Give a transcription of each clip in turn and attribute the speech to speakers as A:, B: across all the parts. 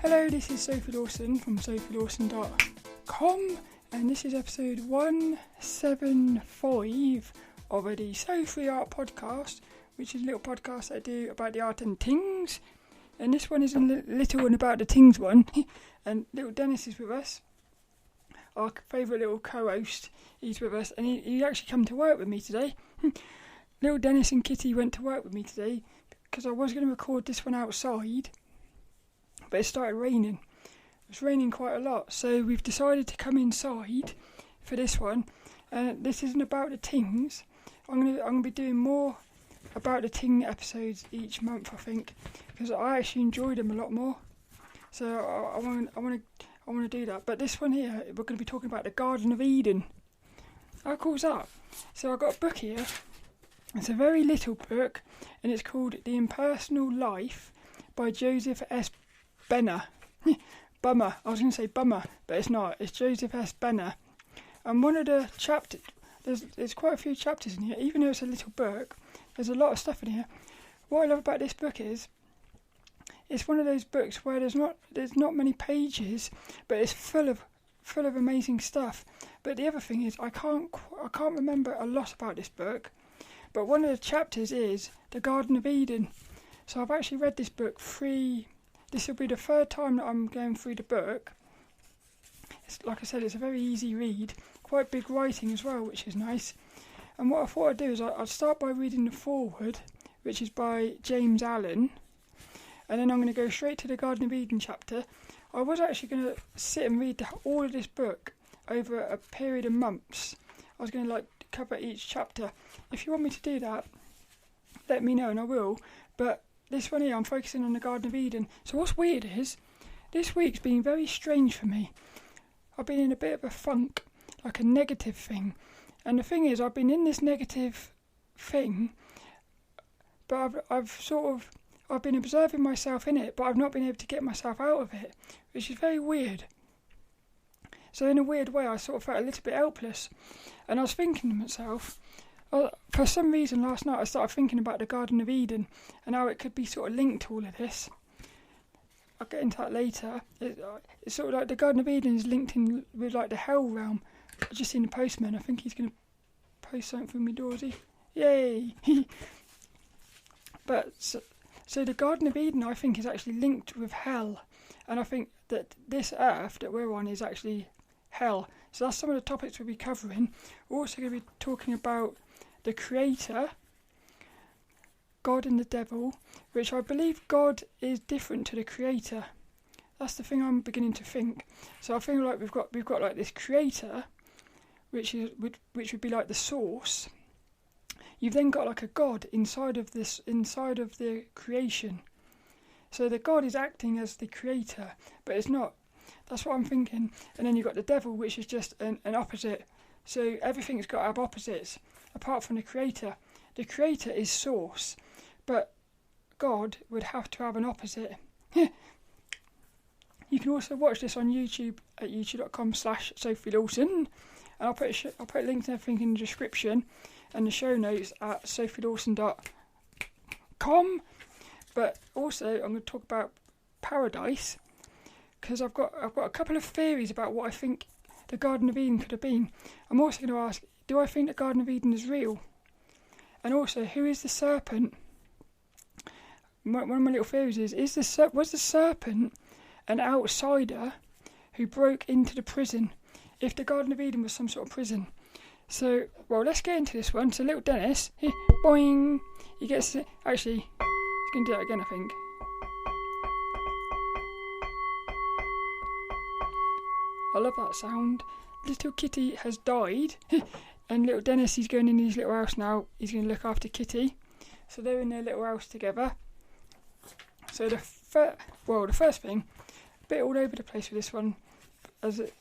A: Hello, this is Sophie Lawson from sophielawson.com, and this is episode 175 of the So Free Art podcast, which is a little podcast I do about the art and things. And this one is a little one about the things one. And little Dennis is with us, our favourite little co-host. He's with us, and he actually come to work with me today. Little Dennis and Kitty went to work with me today because I was going to record this one outside, but it started raining. It was raining quite a lot, so we've decided to come inside for this one. This isn't about the things. I'm gonna be doing more about the ting episodes each month, I think, because I actually enjoy them a lot more. So I want to do that. But this one here, we're going to be talking about the Garden of Eden. How cool is that? So I've got a book here. It's a very little book, and it's called The Impersonal Life by Joseph S. Benner. Bummer. I was going to say bummer, but it's not. It's Joseph S. Benner. And one of the chapters, there's quite a few chapters in here. Even though it's a little book, there's a lot of stuff in here. What I love about this book is, it's one of those books where there's not many pages, but it's full of amazing stuff. But the other thing is, I can't remember a lot about this book. But one of the chapters is the Garden of Eden. So I've actually read this book This will be the third time that I'm going through the book. Like I said, it's a very easy read. Quite big writing as well, which is nice. And what I thought I'd do is I'd start by reading the foreword, which is by James Allen. And then I'm going to go straight to the Garden of Eden chapter. I was actually going to sit and read all of this book over a period of months. I was going to cover each chapter. If you want me to do that, let me know and I will. But this one here, I'm focusing on the Garden of Eden. So what's weird is, this week's been very strange for me. I've been in a bit of a funk, like a negative thing. And the thing is, I've been in this negative thing, but I've been observing myself in it, but I've not been able to get myself out of it, which is very weird. So in a weird way, I sort of felt a little bit helpless. And I was thinking to myself, for some reason last night I started thinking about the Garden of Eden and how it could be sort of linked to all of this. I'll get into that later. It's sort of like the Garden of Eden is linked in with like the Hell realm. I've just seen the postman. I think he's going to post something through my door, is he? Yay! But so the Garden of Eden, I think, is actually linked with hell. And I think that this earth that we're on is actually hell. So that's some of the topics we'll be covering. We're also going to be talking about the Creator, God and the Devil, which I believe God is different to the Creator. That's the thing I'm beginning to think. So I feel like we've got like this Creator, which would be like the source. You've then got like a God inside of the creation. So the God is acting as the Creator, but it's not. That's what I'm thinking. And then you've got the devil, which is just an opposite. So everything's got to have opposites, apart from the Creator. The Creator is source, but God would have to have an opposite. You can also watch this on YouTube at youtube.com/Sophie Lawson. And I'll put links and everything in the description and the show notes at sophielawson.com. But also I'm going to talk about paradise, because I've got a couple of theories about what I think the Garden of Eden could have been. I'm also going to ask, do I think the Garden of Eden is real? And also, who is the serpent? One of my little theories is was the serpent an outsider who broke into the prison? If the Garden of Eden was some sort of prison. So, well, let's get into this one. So little Dennis, boing, he gets, actually, he's going to do that again, I think. I love that sound. Little Kitty has died, and little Dennis, he's going in his little house now. He's going to look after Kitty. So they're in their little house together. So the first thing, a bit all over the place with this one,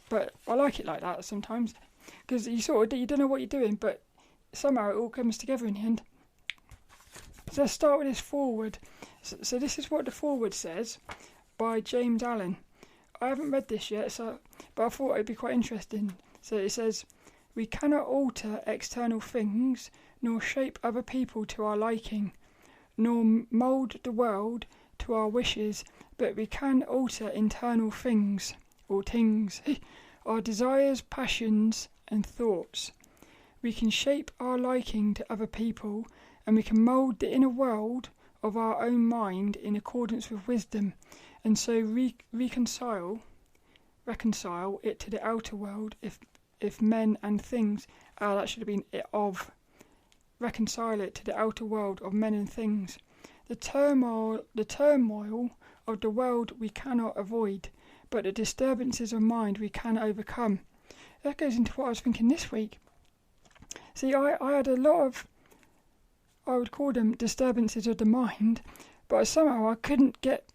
A: but I like it like that sometimes, because you don't know what you're doing, but somehow it all comes together in the end. So let's start with this foreword. So this is what the foreword says by James Allen. I haven't read this yet, but I thought it'd be quite interesting. So it says, "We cannot alter external things, nor shape other people to our liking, nor mould the world to our wishes, but we can alter internal things, or tings, our desires, passions and thoughts. We can shape our liking to other people, and we can mould the inner world of our own mind in accordance with wisdom, and so reconcile it to the outer world if men and things, that should have been it of, reconcile it to the outer world of men and things. The turmoil of the world we cannot avoid, but the disturbances of mind we can overcome. That goes into what I was thinking this week. See, I had a lot of, I would call them disturbances of the mind, but somehow I couldn't get,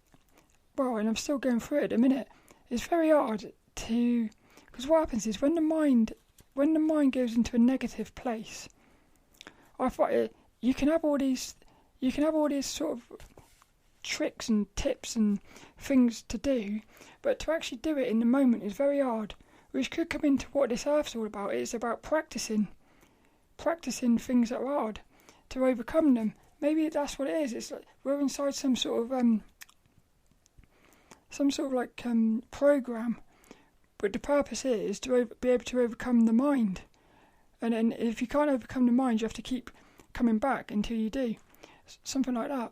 A: well, and I'm still going through it at the minute. It's very hard to, because what happens is when the mind goes into a negative place, I find you can have all these sort of tricks and tips and things to do, but to actually do it in the moment is very hard, which could come into what this earth's all about. It's about practicing things that are hard to overcome them. Maybe that's what it is. It's like we're inside some sort of program, but the purpose is to be able to overcome the mind, and then if you can't overcome the mind, you have to keep coming back until you do, something like that.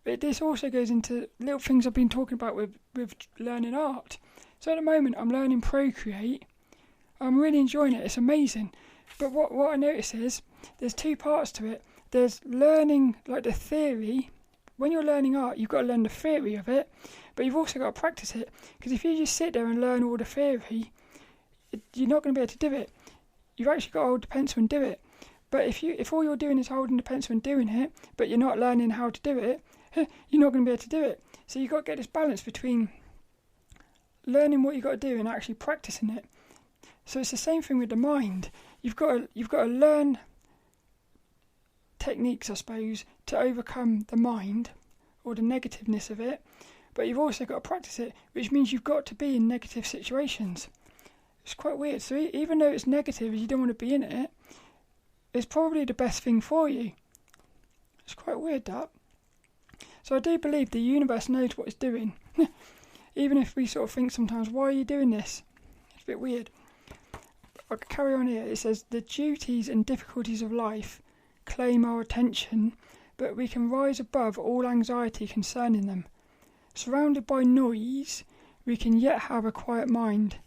A: But this also goes into little things I've been talking about with learning art. So at the moment I'm learning Procreate. I'm really enjoying it. It's amazing. But what I notice is there's two parts to it. There's learning like the theory. When you're learning art, you've got to learn the theory of it, but you've also got to practice it. Because if you just sit there and learn all the theory, you're not going to be able to do it. You've actually got to hold the pencil and do it. But if all you're doing is holding the pencil and doing it, but you're not learning how to do it, you're not going to be able to do it. So you've got to get this balance between learning what you've got to do and actually practicing it. So it's the same thing with the mind. You've got to learn techniques, I suppose, to overcome the mind or the negativeness of it, but you've also got to practice it, which means you've got to be in negative situations. It's quite weird. So even though it's negative, you don't want to be in it, it's probably the best thing for you. It's quite weird, that. So I do believe the universe knows what it's doing. Even if we sort of think sometimes, why are you doing this? It's a bit weird. I could carry on here. It says, the duties and difficulties of life claim our attention, but we can rise above all anxiety concerning them. Surrounded by noise, we can yet have a quiet mind.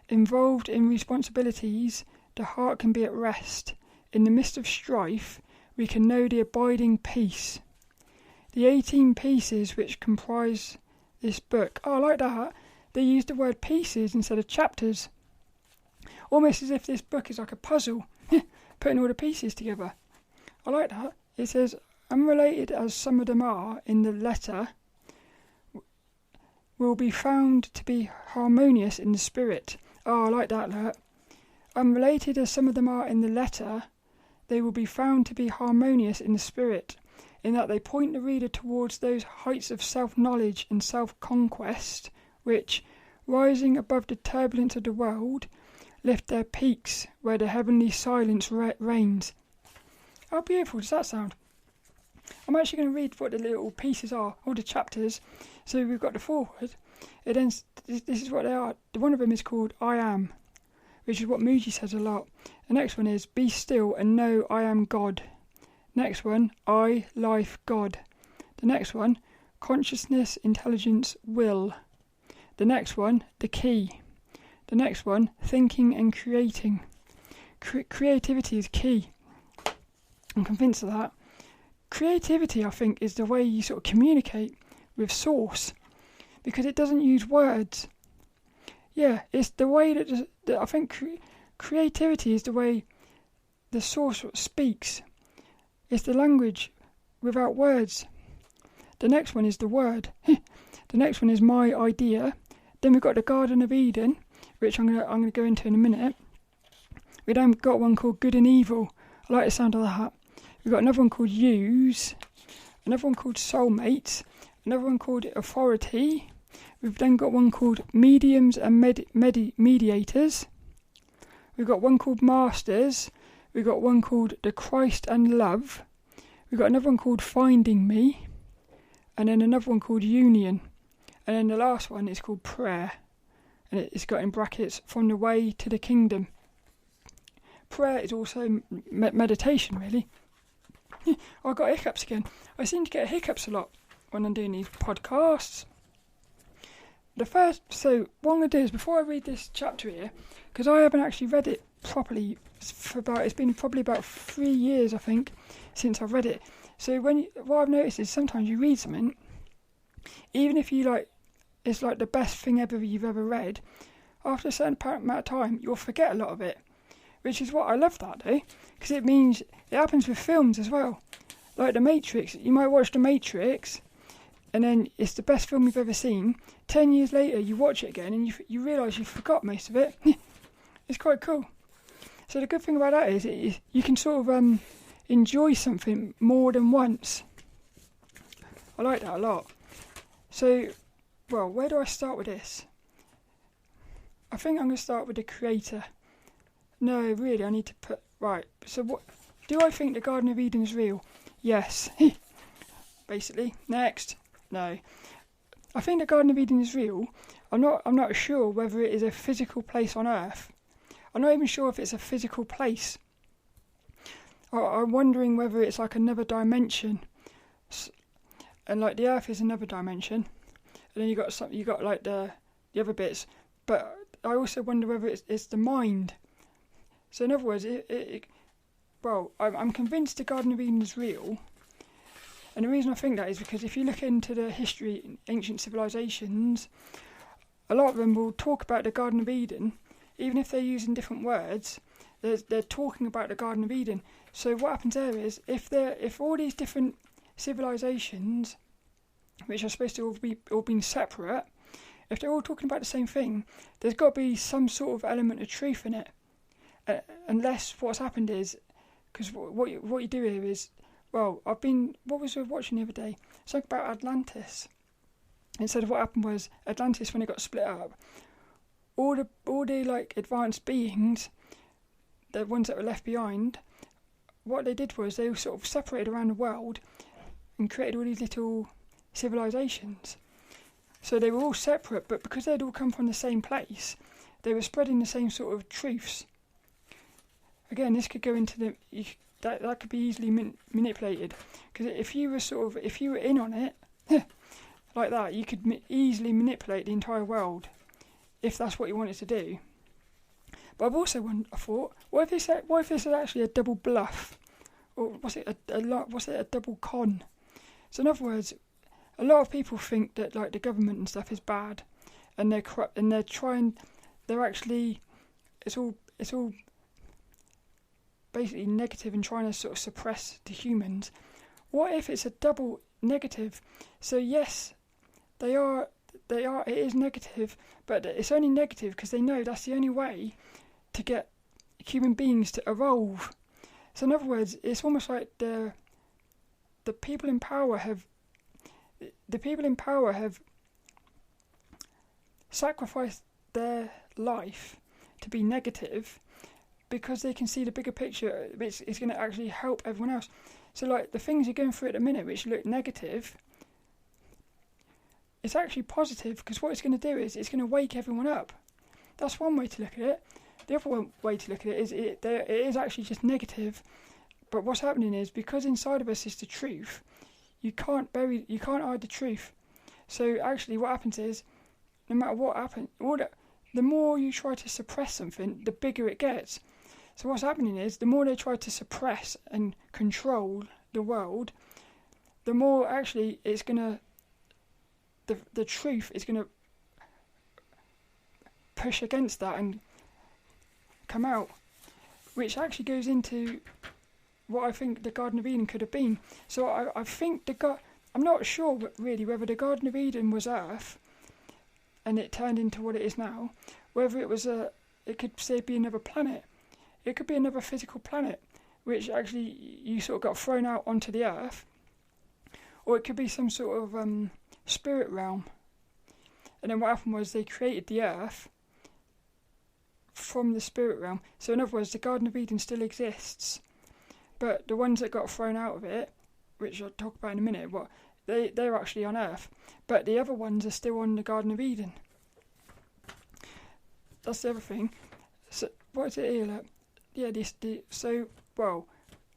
A: Involved in responsibilities, the heart can be at rest. In the midst of strife, we can know the abiding peace. The 18 pieces which comprise this book, I like that. They use the word pieces instead of chapters. Almost as if this book is like a puzzle, putting all the pieces together. I like that. It says, unrelated as some of them are in the letter, will be found to be harmonious in the spirit. Oh, I like that, look. Unrelated as some of them are in the letter, they will be found to be harmonious in the spirit, in that they point the reader towards those heights of self-knowledge and self-conquest which, rising above the turbulence of the world, lift their peaks where the heavenly silence reigns. How beautiful does that sound? I'm actually going to read what the little pieces are, all the chapters. So we've got the foreword. This is what they are. One of them is called I Am, which is what Moody says a lot. The next one is Be Still and Know I Am God. Next one, I, Life, God. The next one, Consciousness, Intelligence, Will. The next one, The Key. The next one, Thinking and Creating. Creativity is key. I'm convinced of that. Creativity, I think, is the way you sort of communicate with Source, because it doesn't use words. Yeah, it's the way that I think creativity is the way the Source speaks. It's the language without words. The next one is the Word. The next one is My Idea. Then we've got the Garden of Eden, which I'm gonna go into in a minute. We then got one called Good and Evil. I like the sound of that. We've got another one called Use, another one called Soulmates, another one called Authority. We've then got one called Mediums and Mediators. We've got one called Masters. We've got one called The Christ and Love. We've got another one called Finding Me. And then another one called Union. And then the last one is called prayer, and it's got in brackets, from the way to the kingdom. Prayer is also meditation, really. I got hiccups again. I seem to get hiccups a lot when I'm doing these podcasts. So what I'm going to do is, before I read this chapter here, because I haven't actually read it properly it's been probably about 3 years, I think, since I've read it. So what I've noticed is sometimes you read something, even if it's like the best thing ever you've ever read, after a certain amount of time, you'll forget a lot of it, which is what I love that, though, because it means it happens with films as well. Like The Matrix, you might watch The Matrix, and then it's the best film you've ever seen. 10 years later, you watch it again, and you realise you forgot most of it. It's quite cool. So the good thing about that is you can sort of enjoy something more than once. I like that a lot. So, well, where do I start with this? I think I'm going to start with the creator. No, really, I need to put... Right, so what... Do I think the Garden of Eden is real? Yes. Basically. Next. No. I think the Garden of Eden is real. I'm not sure whether it is a physical place on Earth. I'm not even sure if it's a physical place. I'm wondering whether it's like another dimension. And like the Earth is another dimension. And then you got like the other bits. But I also wonder whether it's the mind. So in other words, I'm convinced the Garden of Eden is real. And the reason I think that is because if you look into the history in ancient civilizations, a lot of them will talk about the Garden of Eden, even if they're using different words. They're talking about the Garden of Eden. So what happens there is, if all these different civilizations, which are supposed to all been separate, if they're all talking about the same thing, there's got to be some sort of element of truth in it. Unless what's happened is, because what you do here is, what was I watching the other day? Something about Atlantis. Instead of what happened was, Atlantis, when it got split up, all the like advanced beings, the ones that were left behind, what they did was they were sort of separated around the world and created all these little civilizations. So they were all separate, but because they'd all come from the same place, they were spreading the same sort of truths. Again, this could go into that could be easily manipulated, because if you were in on it like that, you could easily manipulate the entire world if that's what you wanted to do. But I've also thought, what if this is actually a double bluff, or was it a double con? So in other words, a lot of people think that like the government and stuff is bad, and they're corrupt, and it's all basically negative and trying to sort of suppress the humans. What if it's a double negative? So yes, it is negative, but it's only negative because they know that's the only way to get human beings to evolve. So in other words, it's almost like the people in power have sacrificed their life to be negative, because they can see the bigger picture, which is going to actually help everyone else. So like the things you're going through at the minute, which look negative, it's actually positive, because what it's going to do is it's going to wake everyone up. That's one way to look at it. The other way to look at it is it is actually just negative, but what's happening is, because inside of us is the truth, you can't hide the truth. So actually what happens is, no matter what happens, the more you try to suppress something, the bigger it gets. So what's happening is, the more they try to suppress and control the world, the more actually it's going to, the truth is going to push against that and come out, which actually goes into what I think the Garden of Eden could have been. So I think I'm not sure really whether the Garden of Eden was Earth and it turned into what it is now, whether it was it could say be another planet. It could be another physical planet, which actually you sort of got thrown out onto the Earth, or it could be some sort of spirit realm. And then what happened was they created the Earth from the spirit realm. So in other words, the Garden of Eden still exists, but the ones that got thrown out of it, which I'll talk about in a minute, they're actually on Earth, but the other ones are still on the Garden of Eden. That's the other thing. So what is it here? Like, yeah,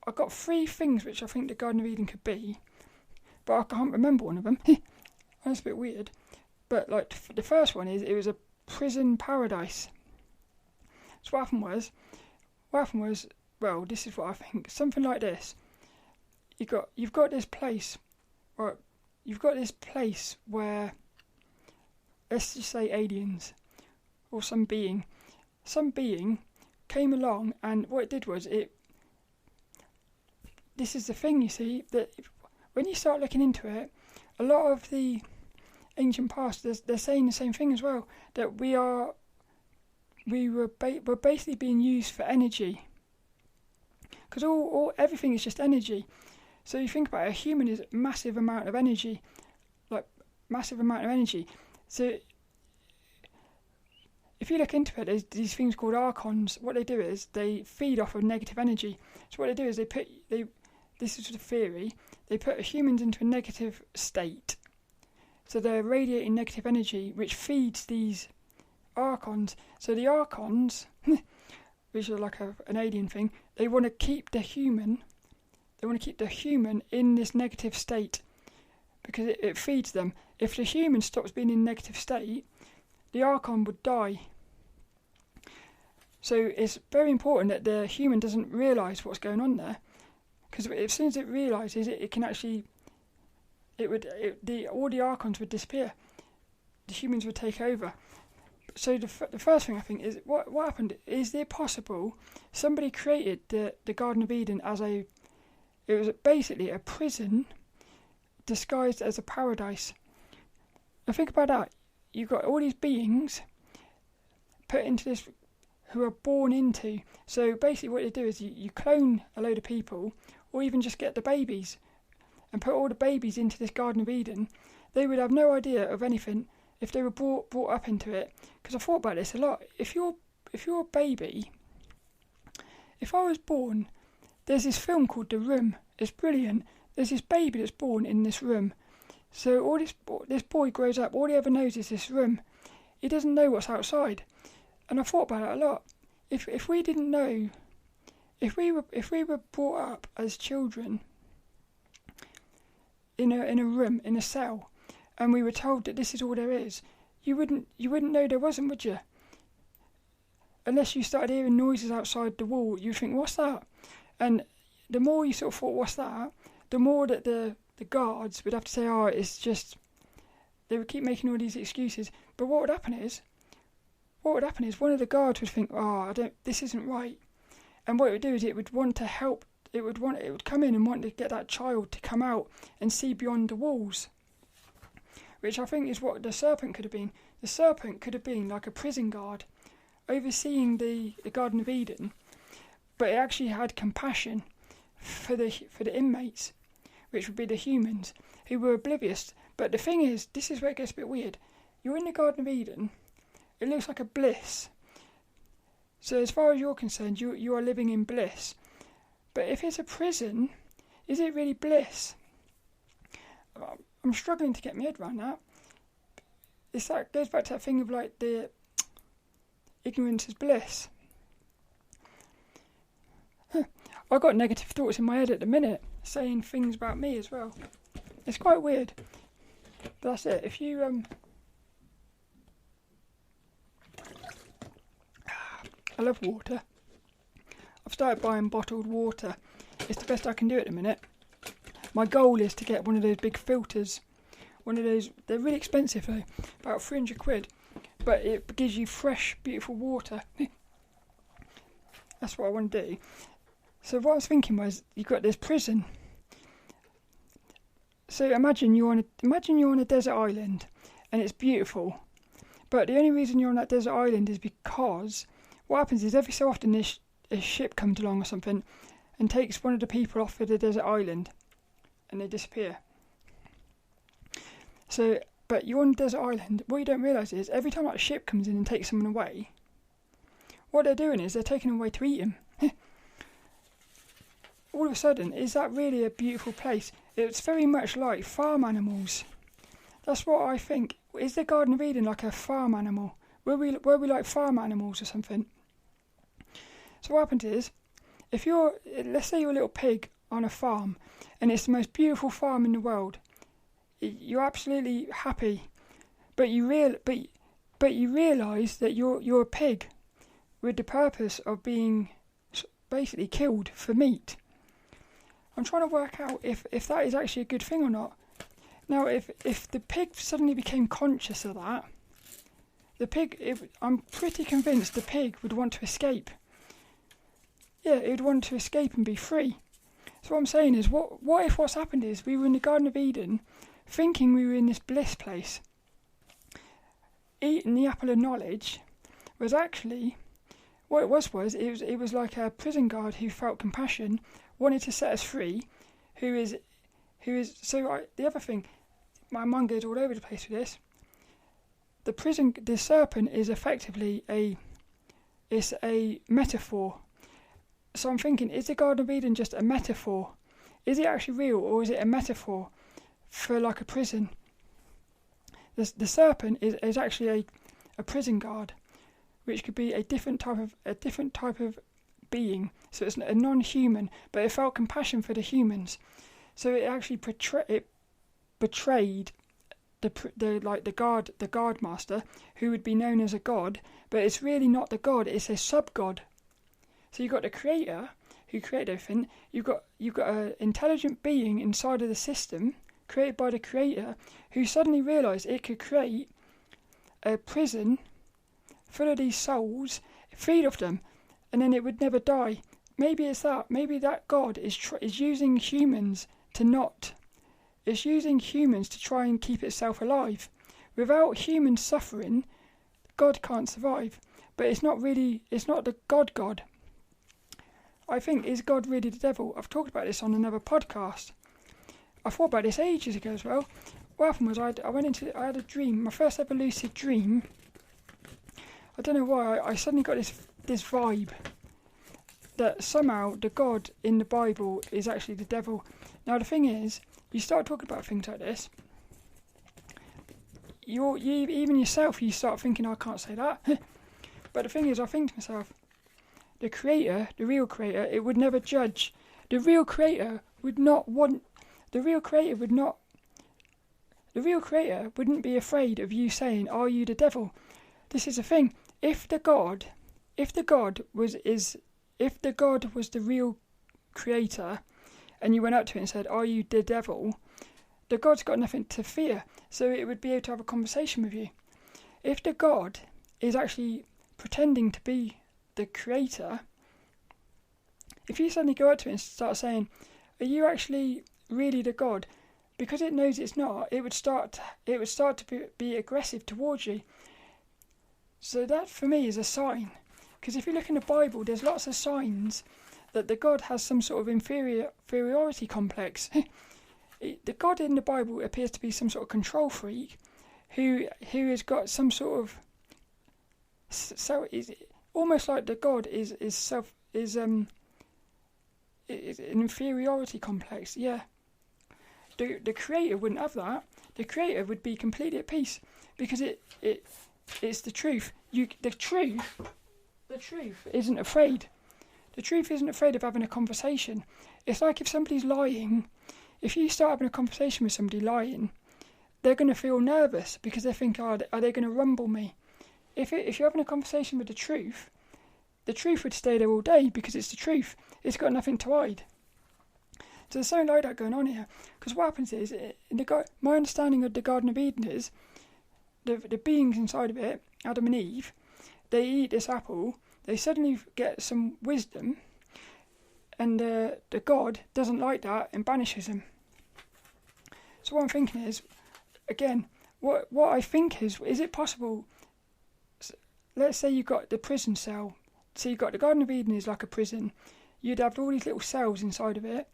A: I've got 3 things which I think the Garden of Eden could be, but I can't remember one of them. That's a bit weird. But like the first one is, it was a prison paradise. So what happened was, well, this is what I think. Something like this. You've got this place, right? You've got this place where, let's just say aliens, or some being came along, and what it did was this is the thing, you see, that when you start looking into it, a lot of the ancient past, they're saying the same thing as well, that we're basically being used for energy, because everything is just energy. So you think about it, a human is a massive amount of energy. So if you look into it, there's these things called Archons. What they do is they feed off of negative energy. So what they do is this is the theory, they put humans into a negative state. So they're radiating negative energy, which feeds these Archons. So the Archons, which are like an alien thing, they want to keep the human in this negative state, because it feeds them. If the human stops being in a negative state, the Archon would die. So it's very important that the human doesn't realise what's going on there, because as soon as it realises it can actually, all the Archons would disappear. The humans would take over. So the first thing I think is, what happened? Is it possible somebody created the Garden of Eden it was basically a prison disguised as a paradise? Now think about that. You've got all these beings put into this, who are born into. So basically what they do is you clone a load of people, or even just get the babies and put all the babies into this Garden of Eden. They would have no idea of anything if they were brought up into it. Because I thought about this a lot. If you're a baby, if I was born, there's this film called The Room. It's brilliant. There's this baby that's born in this room. So this boy grows up. All he ever knows is this room. He doesn't know what's outside. And I thought about it a lot. If we didn't know, if we were brought up as children in a room, in a cell, and we were told that this is all there is, you wouldn't know there wasn't, would you? Unless you started hearing noises outside the wall, you'd think, what's that? And the more you sort of thought, what's that? The more that the guards would have to say, oh, it's just, they would keep making all these excuses. But what would happen is one of the guards would think, oh, this isn't right. And what it would do is it would want to help. It would come in and want to get that child to come out and see beyond the walls, which I think is what the Serpent could have been. The Serpent could have been like a prison guard overseeing the Garden of Eden, but it actually had compassion for the inmates, which would be the humans, who were oblivious. But the thing is, this is where it gets a bit weird. You're in the Garden of Eden. It looks like a bliss. So as far as you're concerned, you are living in bliss. But if it's a prison, is it really bliss? I'm struggling to get my head around that. It goes back to that thing of like the ignorance is bliss. I've got negative thoughts in my head at the minute, saying things about me as well. It's quite weird. But that's it. If you I love water. I've started buying bottled water. It's the best I can do at the minute. My goal is to get one of those big filters. One of those, they're really expensive though, about 300 quid. But it gives you fresh, beautiful water. That's what I want to do. So what I was thinking was, you've got this prison. So imagine you're on a desert island, and it's beautiful. But the only reason you're on that desert island is because what happens is every so often a ship comes along or something and takes one of the people off of the desert island, and they disappear. So, but you're on a desert island. What you don't realise is every time that ship comes in and takes someone away, what they're doing is they're taking them away to eat him. All of a sudden, is that really a beautiful place? it's very much like farm animals. That's what I think. Is the Garden of Eden like a farm animal? Were we like farm animals or something? So what happens is, let's say you're a little pig on a farm, and it's the most beautiful farm in the world. You're absolutely happy, but you realise that you're a pig with the purpose of being basically killed for meat. I'm trying to work out if that is actually a good thing or not. Now, if the pig suddenly became conscious of that, I'm pretty convinced the pig would want to escape. Yeah, it would want to escape and be free. So what I'm saying is, what if what's happened is we were in the Garden of Eden, thinking we were in this bliss place, eating the apple of knowledge, was actually, what it was like a prison guard who felt compassion, wanted to set us free, the other thing, my mind goes all over the place with this. The serpent is effectively a metaphor. So I'm thinking, is the Garden of Eden just a metaphor? Is it actually real, or is it a metaphor for like a prison? The serpent is actually a prison guard, which could be a different type of being. So it's a non-human, but it felt compassion for the humans. So it actually betrayed the guard master, who would be known as a god, but it's really not the god; it's a sub-god. So you've got the creator who created everything. You've got an intelligent being inside of the system created by the creator, who suddenly realised it could create a prison full of these souls, feed off them, and then it would never die. Maybe it's that. Maybe that God is using humans It's using humans to try and keep itself alive. Without human suffering, God can't survive. But it's not the God. I think, is God really the devil? I've talked about this on another podcast. I thought about this ages ago as well. What happened was I had a dream, my first ever lucid dream. I don't know why, I suddenly got this vibe that somehow the God in the Bible is actually the devil. Now the thing is, you start talking about things like this, even yourself, you start thinking, I can't say that. But the thing is, I think to myself, the creator, the real creator, it would never judge. The real creator wouldn't be afraid of you saying, are you the devil? This is the thing. If the God was the real creator, and you went up to it and said, are you the devil? The God's got nothing to fear, so it would be able to have a conversation with you. If the God is actually pretending to be the creator, if you suddenly go up to it and start saying, are you actually really the God? Because it knows it's not, it would start to be aggressive towards you. So that for me is a sign. Because if you look in the Bible, there's lots of signs that the God has some sort of inferiority complex. The God in the Bible appears to be some sort of control freak who has got some sort of, so is almost like the God is an inferiority complex. Yeah, the creator wouldn't have that. The creator would be completely at peace because it's the truth. The truth isn't afraid. The truth isn't afraid of having a conversation. It's like if somebody's lying, if you start having a conversation with somebody lying, they're going to feel nervous because they think, are they going to rumble me? If you're having a conversation with the truth would stay there all day because it's the truth. It's got nothing to hide. So there's something like that going on here. Because what happens is, my understanding of the Garden of Eden is, the beings inside of it, Adam and Eve, they eat this apple, they suddenly get some wisdom, and the God doesn't like that and banishes them. So what I'm thinking is, again, what I think is it possible, let's say you've got the prison cell, so you've got the Garden of Eden is like a prison, you'd have all these little cells inside of it.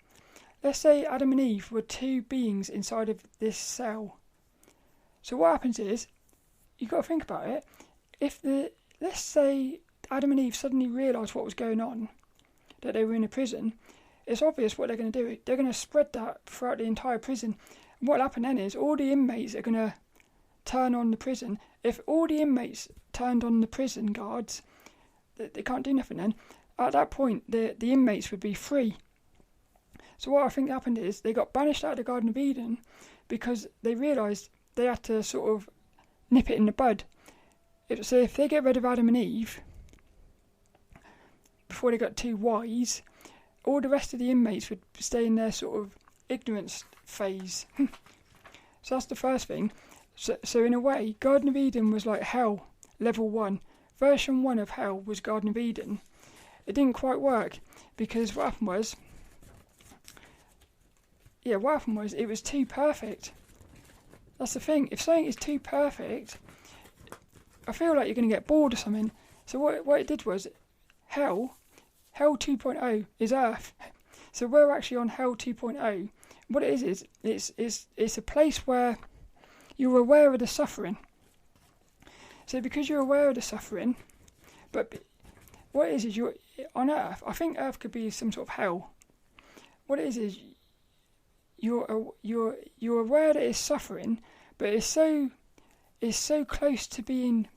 A: Let's say Adam and Eve were two beings inside of this cell. So what happens is, you've got to think about it, let's say Adam and Eve suddenly realised what was going on, that they were in a prison, it's obvious what they're going to do. They're going to spread that throughout the entire prison. And what will happen then is all the inmates are going to turn on the prison. If all the inmates turned on the prison guards, they can't do nothing then. At that point, the inmates would be free. So what I think happened is they got banished out of the Garden of Eden because they realised they had to sort of nip it in the bud. So if they get rid of Adam and Eve before they got too wise, all the rest of the inmates would stay in their sort of ignorance phase. So that's the first thing. So in a way, Garden of Eden was like hell, level 1. Version 1 of hell was Garden of Eden. It didn't quite work because what happened was it was too perfect. That's the thing. If something is too perfect, I feel like you're going to get bored or something. So what it did was, hell 2.0 is Earth. So we're actually on hell 2.0. What it is it's a place where you're aware of the suffering. So because you're aware of the suffering, but what it is you're on Earth. I think Earth could be some sort of hell. What it is you're aware that it's suffering, but it's so close to being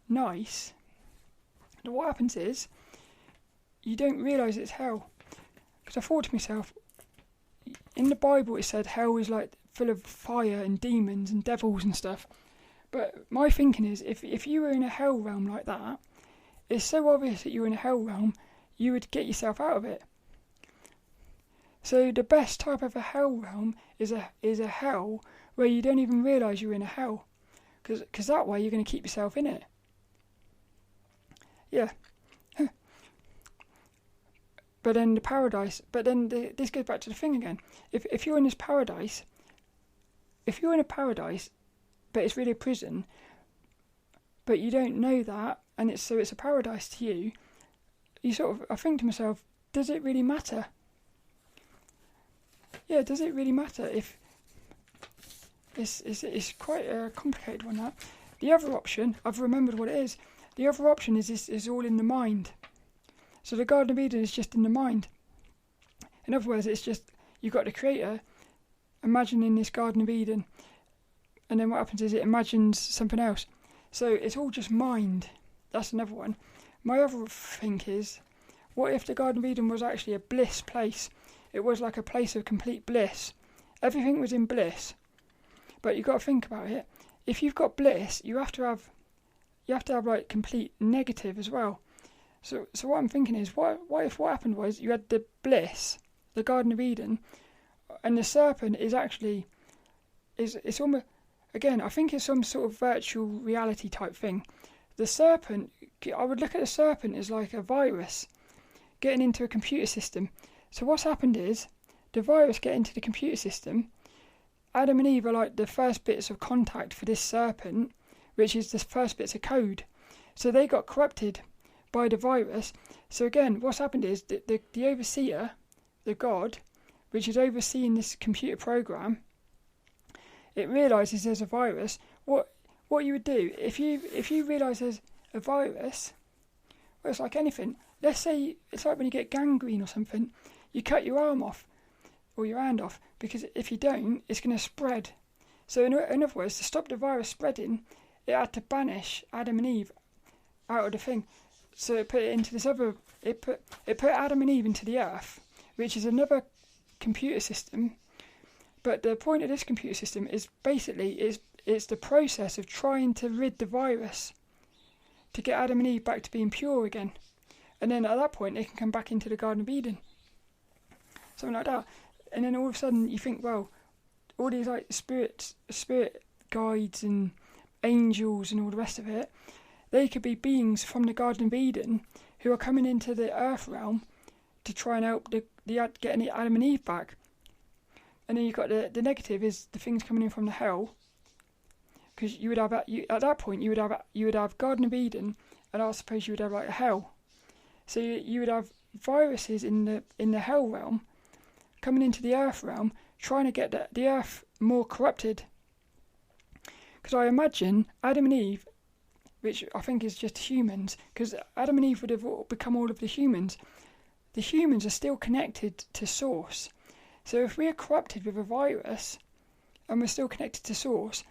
A: nice that what happens is you don't realise it's hell. Because I thought to myself, in the Bible it said hell is like full of fire and demons and devils and stuff. But my thinking is, if you were in a hell realm like that, it's so obvious that you're in a hell realm, you would get yourself out of it. So the best type of a hell realm is a hell where you don't even realise you're in a hell. Because that way you're going to keep yourself in it. Yeah. But then the paradise, this goes back to the thing again. If you're in this paradise, if you're in a paradise, but it's really a prison, but you don't know that, and it's a paradise to you, I think to myself, does it really matter? Yeah, does it really matter if it's quite a complicated one, that. The other option, I've remembered what it is. The other option is all in the mind. So the Garden of Eden is just in the mind. In other words, it's just, you've got the Creator imagining this Garden of Eden, and then what happens is it imagines something else. So it's all just mind. That's another one. My other thing is, what if the Garden of Eden was actually a bliss place? It was like a place of complete bliss. Everything was in bliss. But you've got to think about it. If you've got bliss, you have to have like complete negative as well. So what I'm thinking is, what if what happened was you had the bliss, the Garden of Eden, and the serpent is actually it's almost, again, I think it's some sort of virtual reality type thing. The serpent, I would look at the serpent as like a virus getting into a computer system. So what's happened is the virus get into the computer system. Adam and Eve are like the first bits of contact for this serpent, which is the first bits of code. So they got corrupted by the virus. So again, what's happened is the overseer, the God, which is overseeing this computer program, it realises there's a virus. What you would do if you realise there's a virus, well, it's like anything. Let's say it's like when you get gangrene or something, you cut your arm off or your hand off, because if you don't, it's going to spread. So in other words, to stop the virus spreading, it had to banish Adam and Eve out of the thing. So it put it into this other. It put Adam and Eve into the earth, which is another computer system. But the point of this computer system is basically it's the process of trying to rid the virus to get Adam and Eve back to being pure again, and then at that point they can come back into the Garden of Eden, something like that. And then all of a sudden you think, well, all these like spirit guides and angels and all the rest of it, they could be beings from the Garden of Eden who are coming into the earth realm to try and help getting Adam and Eve back. And then you've got the negative is the things coming in from the hell, because you would have at that point you would have Garden of Eden, and I suppose you would have like a hell. So you would have viruses in the hell realm coming into the earth realm, trying to get the earth more corrupted. Because I imagine Adam and Eve, which I think is just humans, because Adam and Eve would have become all of the humans. the humans are still connected to source. So if we are corrupted with a virus and we're still connected to source,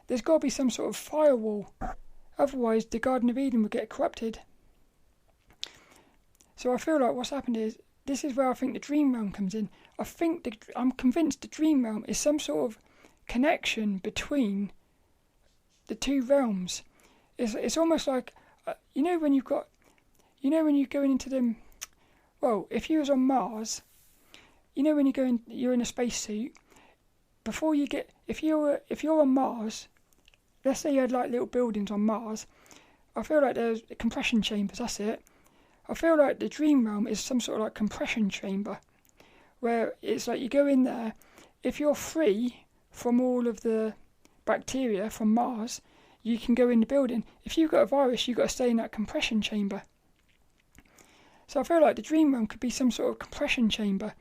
A: there's got to be some sort of firewall. Otherwise, the Garden of Eden would get corrupted. So I feel like what's happened is, this is where I think the dream realm comes in. I'm convinced the dream realm is some sort of connection between the two realms. It's almost like, when you've got, when you're going into them. Well, if you was on Mars, when you're in a spacesuit. Before you get, if you're on Mars, let's say you had like little buildings on Mars. I feel like there's compression chambers. That's it. I feel like the dream realm is some sort of like compression chamber, where it's like you go in there. If you're free from all of the bacteria from Mars, you can go in the building. If you've got a virus, you've got to stay in that compression chamber. So I feel like the dream realm could be some sort of compression chamber.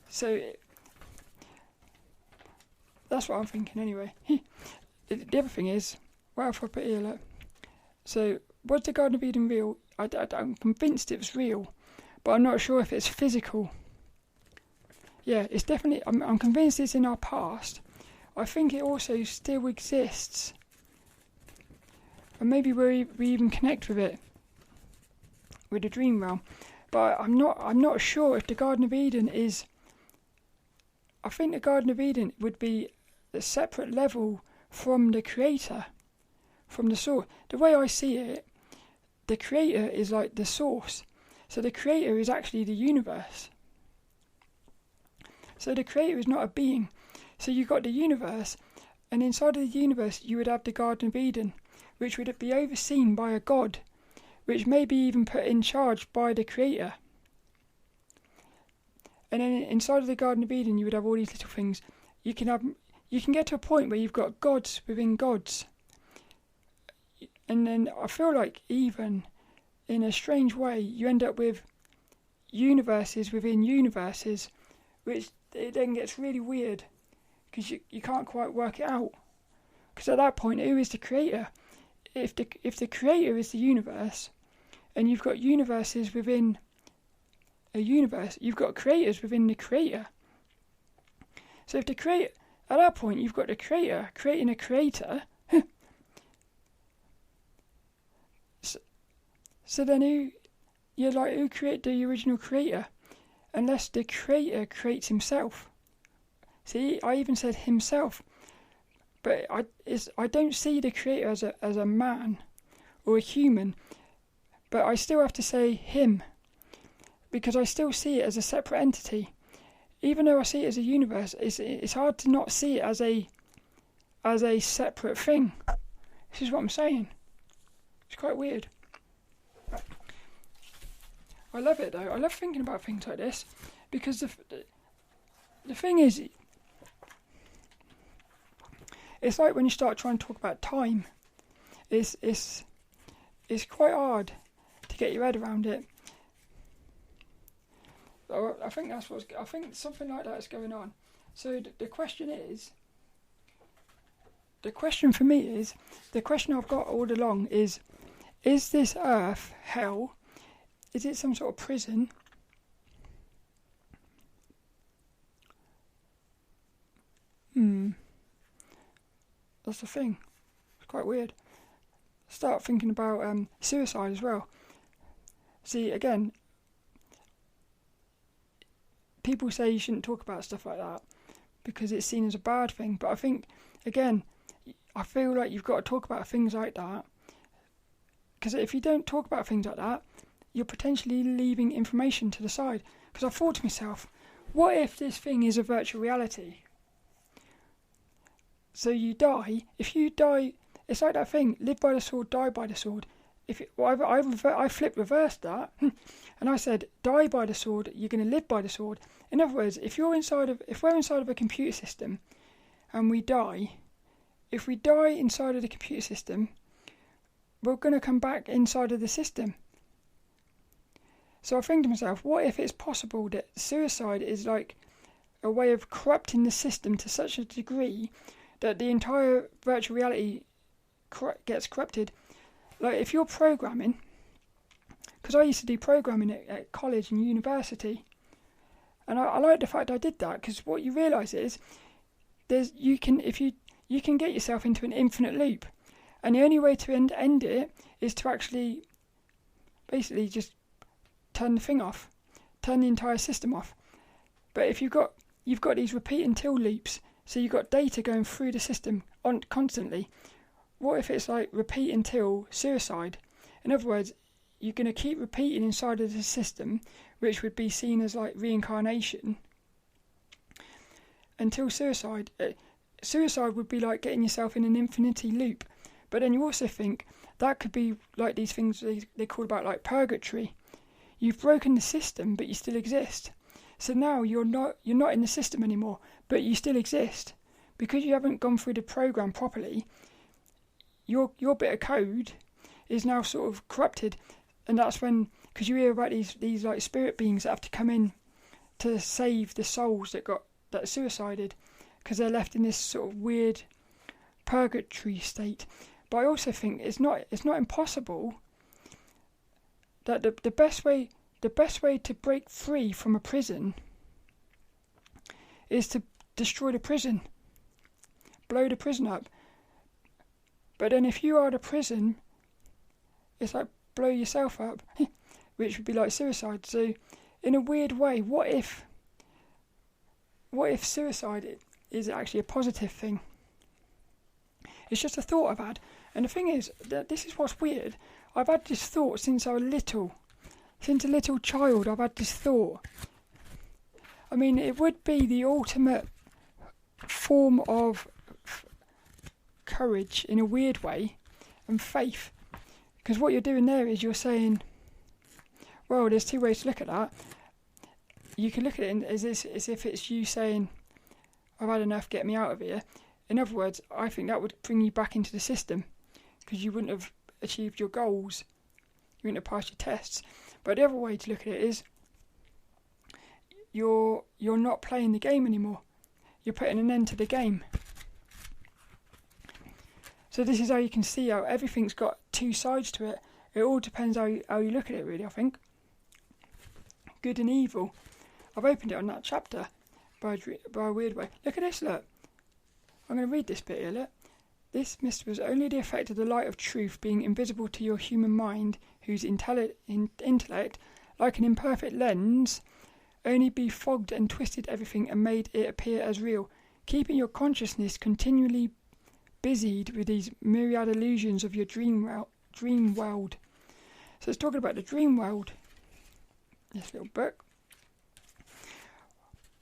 A: So that's what I'm thinking anyway. The other thing is, well, if I put here, look. So was the Garden of Eden real? I'm convinced it was real, but I'm not sure if it's physical. Yeah, it's definitely, I'm convinced it's in our past. I think it also still exists. And maybe we even connect with it, with the dream realm. But I'm not sure if the Garden of Eden is, I think the Garden of Eden would be a separate level from the creator, from the source. The way I see it, the creator is like the source. So the creator is actually the universe. So the creator is not a being. So you've got the universe, and inside of the universe you would have the Garden of Eden, which would be overseen by a god, which may be even put in charge by the creator. And then inside of the Garden of Eden you would have all these little things. You can get to a point where you've got gods within gods. And then I feel like even in a strange way you end up with universes within universes, which it then gets really weird because you can't quite work it out. Because at that point, who is the creator? If the creator is the universe, and you've got universes within a universe, you've got creators within the creator. So if the creator, at that point, you've got the creator creating a creator. So then who created the original creator? Unless the creator creates himself. See, I even said himself. But I don't see the creator as a man or a human. But I still have to say him. Because I still see it as a separate entity. Even though I see it as a universe, it's hard to not see it as a separate thing. This is what I'm saying. It's quite weird. I love it though. I love thinking about things like this, because the thing is, it's like when you start trying to talk about time, it's quite hard to get your head around it. I think something like that is going on. So the question for me is, the question I've got all along is this earth hell? Is it some sort of prison? That's the thing. It's quite weird. Start thinking about suicide as well. See, again, people say you shouldn't talk about stuff like that because it's seen as a bad thing. But I think, again, I feel like you've got to talk about things like that, because if you don't talk about things like that, you're potentially leaving information to the side. Because I thought to myself, what if this thing is a virtual reality? So you die. If you die, it's like that thing: live by the sword, die by the sword. I reversed that, and I said, die by the sword. You're going to live by the sword. In other words, if we're inside of a computer system, and we die, if we die inside of the computer system, we're going to come back inside of the system. So I think to myself, what if it's possible that suicide is like a way of corrupting the system to such a degree that the entire virtual reality gets corrupted? Like if you're programming, because I used to do programming at college and university, and I like the fact I did that, because what you realise is you can get yourself into an infinite loop, and the only way to end it is to actually basically just turn the thing off, turn the entire system off. But if you've got these repeat until loops, so you've got data going through the system on constantly. What if it's like repeat until suicide? In other words, you're going to keep repeating inside of the system, which would be seen as like reincarnation, until suicide. Suicide would be like getting yourself in an infinity loop. But then you also think that could be like these things they call about like purgatory. You've broken the system, but you still exist. So now you're not in the system anymore, but you still exist. Because you haven't gone through the program properly, your bit of code is now sort of corrupted. And that's when, because you hear about these like spirit beings that have to come in to save the souls that suicided, because they're left in this sort of weird purgatory state. But I also think it's not impossible that the best way to break free from a prison is to destroy the prison, blow the prison up. But then if you are the prison, it's like blow yourself up, which would be like suicide. So in a weird way, what if suicide is actually a positive thing? It's just a thought I've had. And the thing is, that this is what's weird. I've had this thought since I was little. Since a little child, I've had this thought. I mean, it would be the ultimate form of courage in a weird way, and faith. Because what you're doing there is you're saying, well, there's two ways to look at that. You can look at it as if it's you saying, I've had enough, get me out of here. In other words, I think that would bring you back into the system, because you wouldn't have achieved your goals. You wouldn't have passed your tests. But the other way to look at it is you're not playing the game anymore. You're putting an end to the game. So this is how you can see how everything's got two sides to it. It all depends how you look at it, really, I think. Good and evil. I've opened it on that chapter by a weird way. Look at this, look. I'm going to read this bit here, look. This mist was only the effect of the light of truth being invisible to your human mind, whose intellect, like an imperfect lens, only befogged and twisted everything and made it appear as real, keeping your consciousness continually busied with these myriad illusions of your dream world. So it's talking about the dream world, this little book.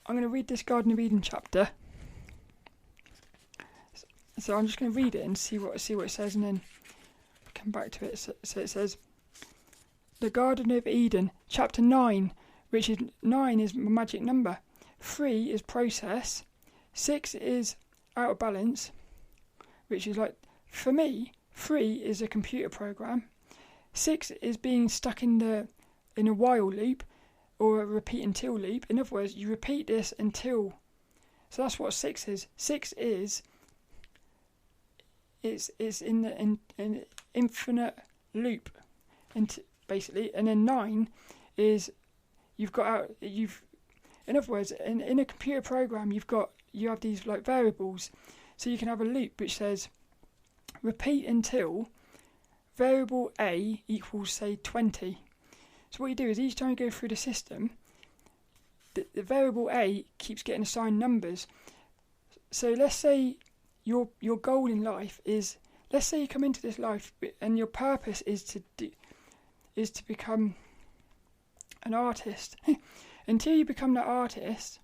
A: I'm going to read this Garden of Eden chapter. So I'm just going to read it and see what it says, and then come back to it. So it says, the Garden of Eden, chapter 9, which is 9 is a magic number. 3 is process. 6 is out of balance, which is like, for me, 3 is a computer program. 6 is being stuck in a while loop, or a repeat until loop. In other words, you repeat this until. So that's what 6 is. 6 is it's in an infinite loop, and basically, and then 9 is in other words, in a computer program, you have these like variables. So you can have a loop which says repeat until variable A equals, say, 20. So what you do is each time you go through the system, the variable A keeps getting assigned numbers. So let's say your goal in life is, let's say you come into this life and your purpose is to become an artist. Until you become that artist,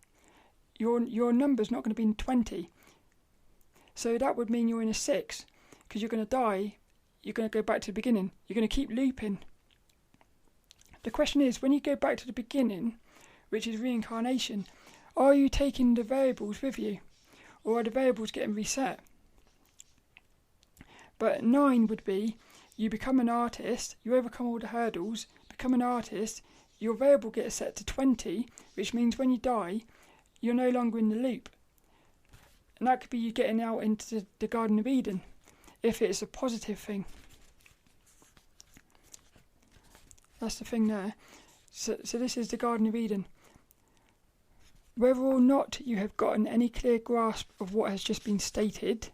A: your number's not going to be in 20. So that would mean you're in a 6, because you're going to die. You're going to go back to the beginning. You're going to keep looping. The question is, when you go back to the beginning, which is reincarnation, are you taking the variables with you, or are the variables getting reset? But 9 would be, you become an artist, you overcome all the hurdles, become an artist, your variable gets set to 20, which means when you die, you're no longer in the loop. And that could be you getting out into the Garden of Eden, if it's a positive thing. That's the thing there. So this is the Garden of Eden. Whether or not you have gotten any clear grasp of what has just been stated,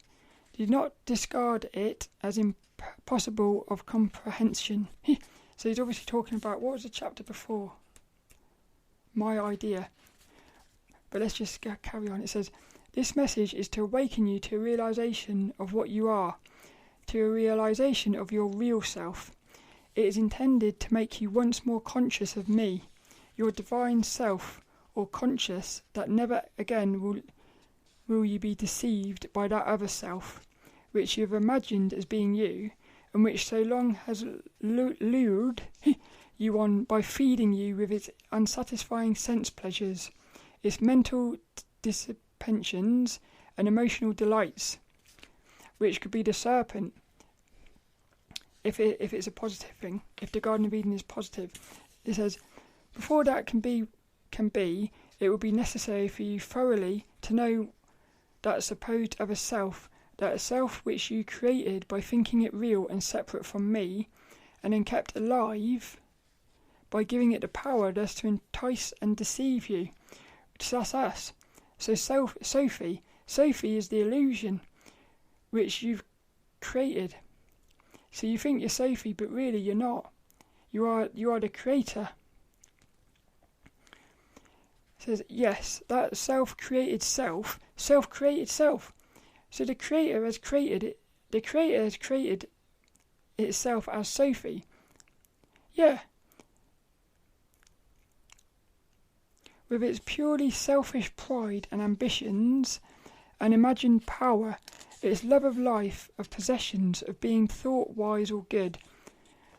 A: do not discard it as impossible of comprehension. So he's obviously talking about, what was the chapter before? My idea. But let's just carry on. It says, this message is to awaken you to a realization of what you are, to a realization of your real self. It is intended to make you once more conscious of me, your divine self, or conscious that never again will you be deceived by that other self, which you have imagined as being you, and which so long has lured you on by feeding you with its unsatisfying sense pleasures, its mental dissipations and emotional delights, which could be the serpent, if it's a positive thing, if the Garden of Eden is positive. It says, before that can be, it will be necessary for you thoroughly to know that supposed other self, that self which you created by thinking it real and separate from me, and then kept alive by giving it the power thus to entice and deceive you. That's us. So Sophie is the illusion which you've created. So you think you're Sophie, but really you're not. You are the creator. It says, yes, that self-created self. So the creator has created it. The creator has created itself as Sophie. Yeah. With its purely selfish pride and ambitions and imagined power, its love of life, of possessions, of being thought wise or good,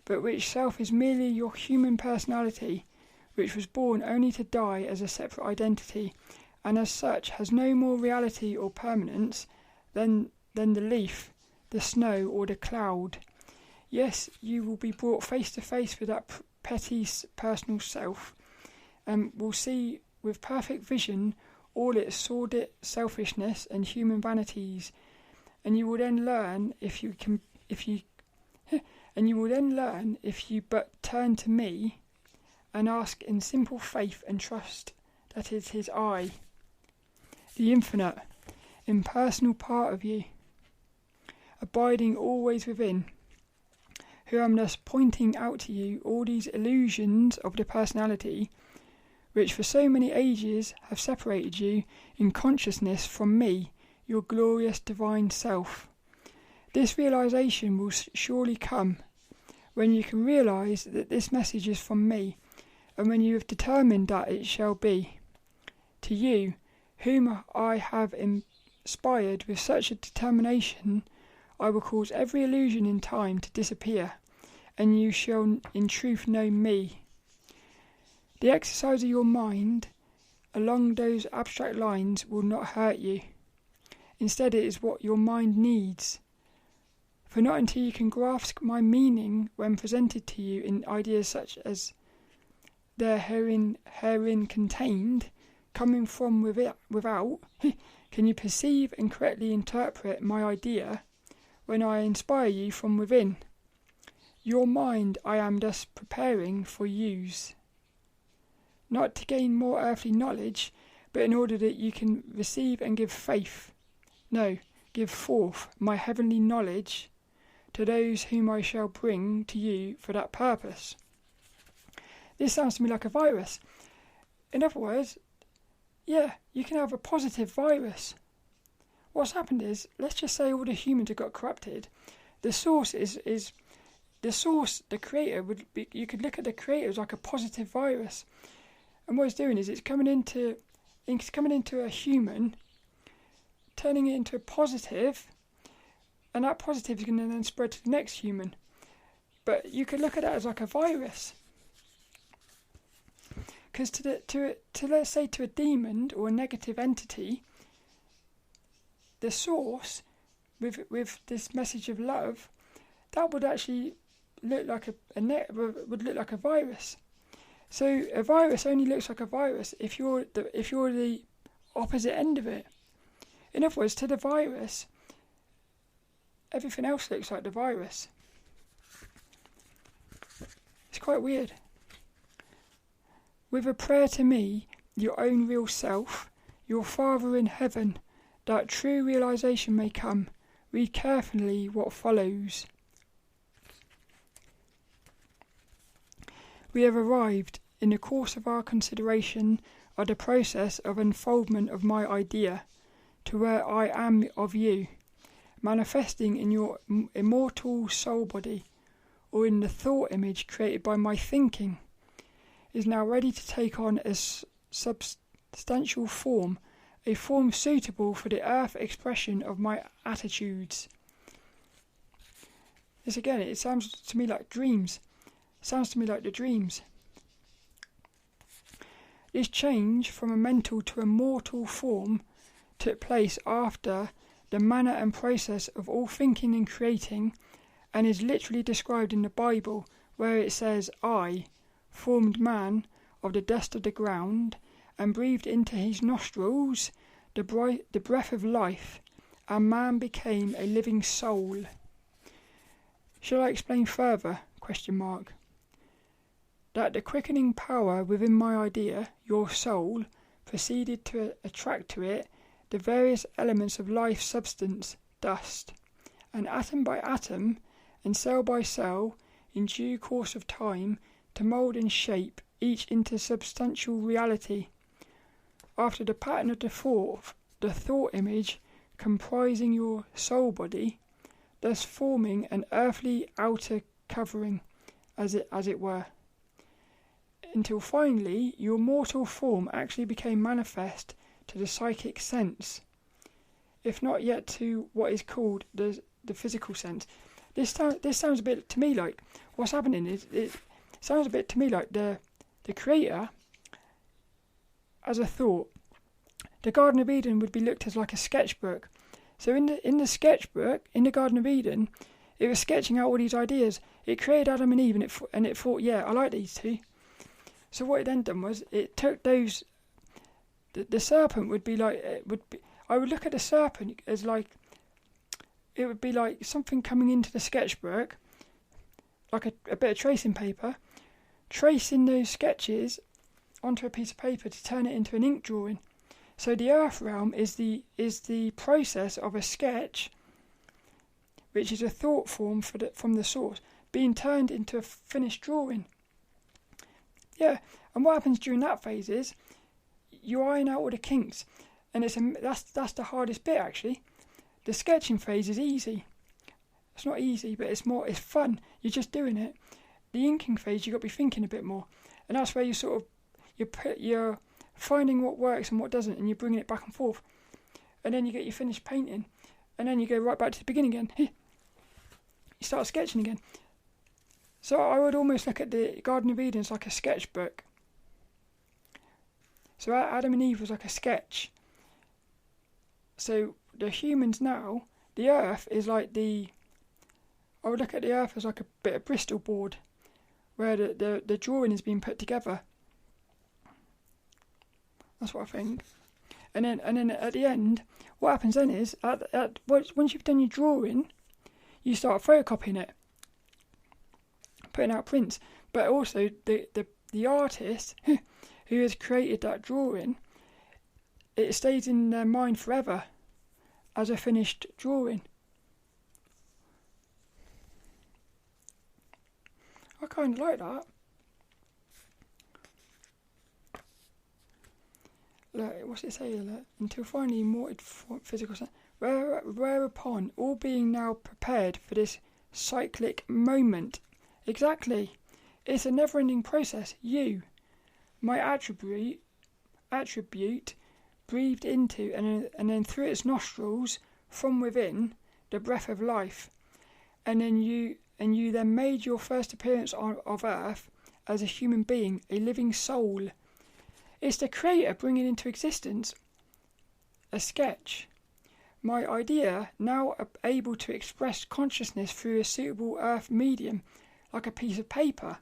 A: but which self is merely your human personality, which was born only to die as a separate identity, and as such has no more reality or permanence than the leaf, the snow, or the cloud. Yes, you will be brought face to face with that petty personal self, and will see with perfect vision all its sordid selfishness and human vanities, and you will then learn if you but turn to me and ask in simple faith and trust that it is I, the infinite, impersonal part of you, abiding always within, who am thus pointing out to you all these illusions of the personality which for so many ages have separated you in consciousness from me, your glorious divine self. This realization will surely come when you can realize that this message is from me, and when you have determined that it shall be. To you, whom I have inspired with such a determination, I will cause every illusion in time to disappear, and you shall in truth know me. The exercise of your mind along those abstract lines will not hurt you. Instead, it is what your mind needs. For not until you can grasp my meaning when presented to you in ideas such as they're herein contained, coming from without, can you perceive and correctly interpret my idea when I inspire you from within. Your mind I am thus preparing for use, not to gain more earthly knowledge, but in order that you can receive and give faith, give forth my heavenly knowledge to those whom I shall bring to you for that purpose. This sounds to me like a virus. In other words, yeah, you can have a positive virus. What's happened is, let's just say all the humans have got corrupted. The source the creator would be, you could look at the creator as like a positive virus. And what it's doing is it's coming into a human, turning it into a positive, and that positive is going to then spread to the next human. But you could look at that as like a virus. Because to let's say to a demon or a negative entity, the source with this message of love, that would actually look like would look like a virus. So a virus only looks like a virus if you're the opposite end of it. In other words, to the virus, everything else looks like the virus. It's quite weird. With a prayer to me, your own real self, your Father in heaven, that true realization may come. Read carefully what follows. We have arrived, in the course of our consideration, at the process of unfoldment of my idea, to where I am of you, manifesting in your immortal soul body, or in the thought image created by my thinking, is now ready to take on a substantial form, a form suitable for the earth expression of my attitudes. This again, it sounds to me like dreams. Sounds to me like the dreams. This change from a mental to a mortal form took place after the manner and process of all thinking and creating, and is literally described in the Bible, where it says, I formed man of the dust of the ground, and breathed into his nostrils the breath of life, and man became a living soul. Shall I explain further? ? That the quickening power within my idea, your soul, proceeded to attract to it the various elements of life substance, dust, and atom by atom, and cell by cell, in due course of time, to mould and shape each into substantial reality, after the pattern of the thought image comprising your soul body, thus forming an earthly outer covering, as it were, until finally your mortal form actually became manifest to the psychic sense, if not yet to what is called the physical sense. This sounds a bit to me like what's happening is it sounds a bit to me like the creator as a thought. The Garden of Eden would be looked as like a sketchbook. So in the sketchbook, in the Garden of Eden, it was sketching out all these ideas. It created Adam and Eve, and it thought, yeah, I like these two. So what it then done was it took those. The serpent would be like I would look at the serpent as like it would be like something coming into the sketchbook, like a bit of tracing paper, tracing those sketches onto a piece of paper to turn it into an ink drawing. So the earth realm is the process of a sketch, which is a thought form from the source, being turned into a finished drawing. Yeah, and what happens during that phase is you iron out all the kinks, and that's the hardest bit actually. The sketching phase is easy. It's not easy, but it's fun. You're just doing it. The inking phase, you've got to be thinking a bit more, and that's where you're finding what works and what doesn't, and you're bringing it back and forth, and then you get your finished painting, and then you go right back to the beginning again. You start sketching again. So I would almost look at the Garden of Eden as like a sketchbook. So Adam and Eve was like a sketch. So the humans now, the earth is like I would look at the earth as like a bit of Bristol board, where the drawing is being put together. That's what I think. And then at the end, what happens then is, once you've done your drawing, you start photocopying it, putting out prints. But also the artist who has created that drawing, it stays in their mind forever as a finished drawing. I kind of like that. Look, what's it say? Look, until finally morted physical sense, whereupon all being now prepared for this cyclic moment. Exactly. It's a never-ending process. You, my attribute, breathed into and then through its nostrils from within the breath of life, and you then made your first appearance of earth as a human being, a living soul. It's the creator bringing into existence a sketch. My idea now able to express consciousness through a suitable earth medium, like a piece of paper,